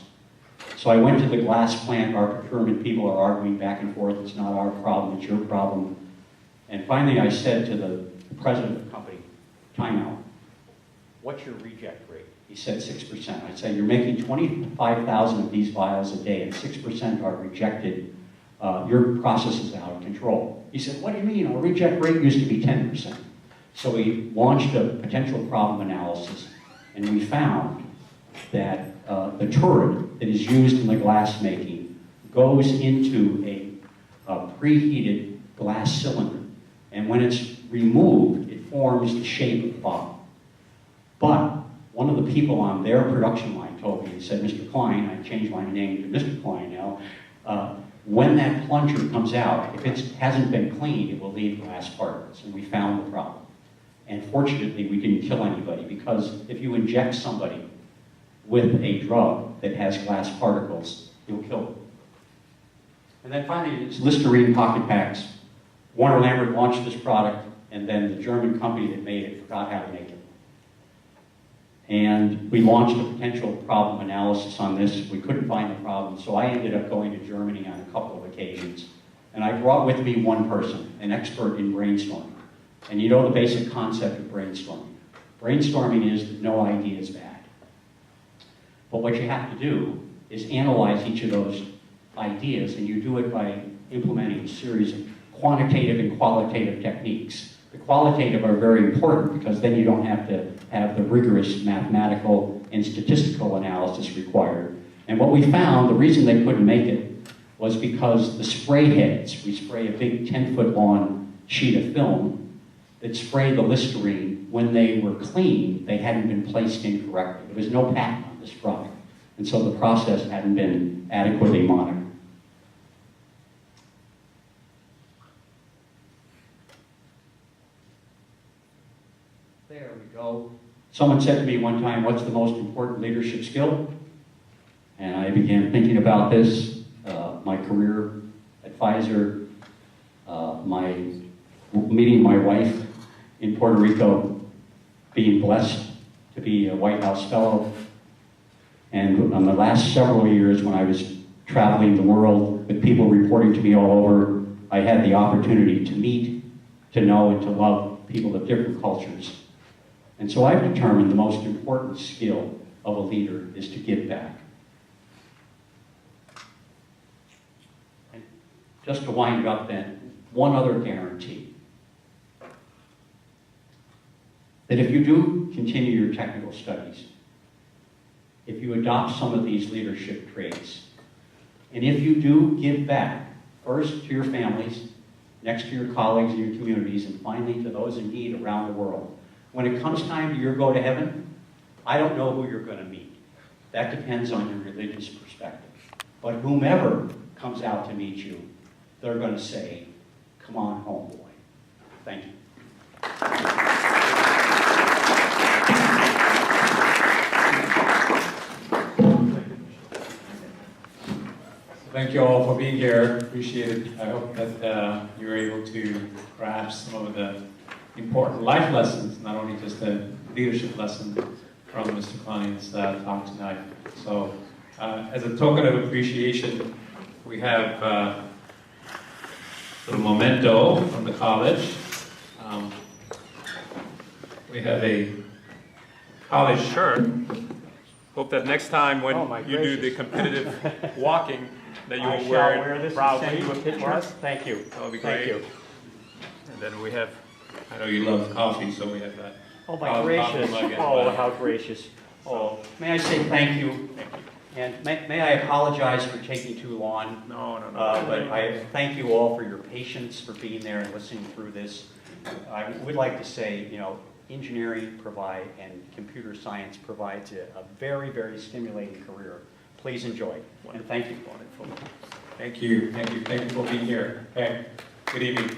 Speaker 2: So I went to the glass plant. Our procurement people are arguing back and forth. It's not our problem, it's your problem. And finally I said to the president of the company, time out. What's your reject rate? He said 6%. I said, you're making 25,000 of these vials a day and 6% are rejected. Your process is out of control. He said, what do you mean? Our reject rate used to be 10%. So we launched a potential problem analysis, and we found that the turret that is used in the glass making goes into a preheated glass cylinder. And when it's removed, it forms the shape of the bottle. But one of the people on their production line told me, he said, Mr. Kline, I changed my name to Mr. Kline now, when that plunger comes out, if it hasn't been cleaned, it will leave glass particles. And we found the problem. And fortunately, we didn't kill anybody, because if you inject somebody with a drug that has glass particles, you'll kill them. And then finally, it's Listerine pocket packs. Warner Lambert launched this product, and then the German company that made it forgot how to make it. And we launched a potential problem analysis on this. We couldn't find the problem, so I ended up going to Germany on a couple of occasions. And I brought with me one person, an expert in brainstorming. And you know the basic concept of brainstorming. Brainstorming is that no idea is bad. But what you have to do is analyze each of those ideas, and you do it by implementing a series of quantitative and qualitative techniques. The qualitative are very important because then you don't have to have the rigorous mathematical and statistical analysis required. And what we found, the reason they couldn't make it was because the spray heads, we spray a big 10-foot long sheet of film that sprayed the Listerine. When they were clean, they hadn't been placed in correctly. There was no patent on this product. And so the process hadn't been adequately monitored. There we go. Someone said to me one time, what's the most important leadership skill? And I began thinking about this. My career at Pfizer, meeting my wife in Puerto Rico, being blessed to be a White House fellow. And on the last several years when I was traveling the world with people reporting to me all over, I had the opportunity to meet, to know, and to love people of different cultures. And so I've determined the most important skill of a leader is to give back. And just to wind up then, one other guarantee. That if you do continue your technical studies, if you adopt some of these leadership traits, and if you do give back, first to your families, next to your colleagues and your communities, and finally to those in need around the world, when it comes time to your go to heaven, I don't know who you're going to meet. That depends on your religious perspective. But whomever comes out to meet you, they're going to say, come on home, boy. Thank you.
Speaker 1: Thank you all for being here. Appreciate it. I hope that you were able to grasp some of the important life lessons, not only just the leadership lesson from Mr. Kline's talk tonight. So, as a token of appreciation, we have a little memento from the college. We have a college shirt. Hope that next time when you do the competitive walking, that you will wear it proudly.
Speaker 2: Send you a picture. Thank you.
Speaker 1: That would be great.
Speaker 2: Thank you.
Speaker 1: And then we have, I know you love coffee, so we have that.
Speaker 2: Oh, my gracious. Oh, how gracious. Oh, may I say thank you?
Speaker 1: Thank you.
Speaker 2: And may I apologize for taking too long?
Speaker 1: No.
Speaker 2: But I thank you all for your patience, for being there and listening through this. I would like to say, engineering and computer science provides a very, very stimulating career. Please enjoy, and thank you.
Speaker 1: Thank you, thank you, thank you for being here. Okay, good evening.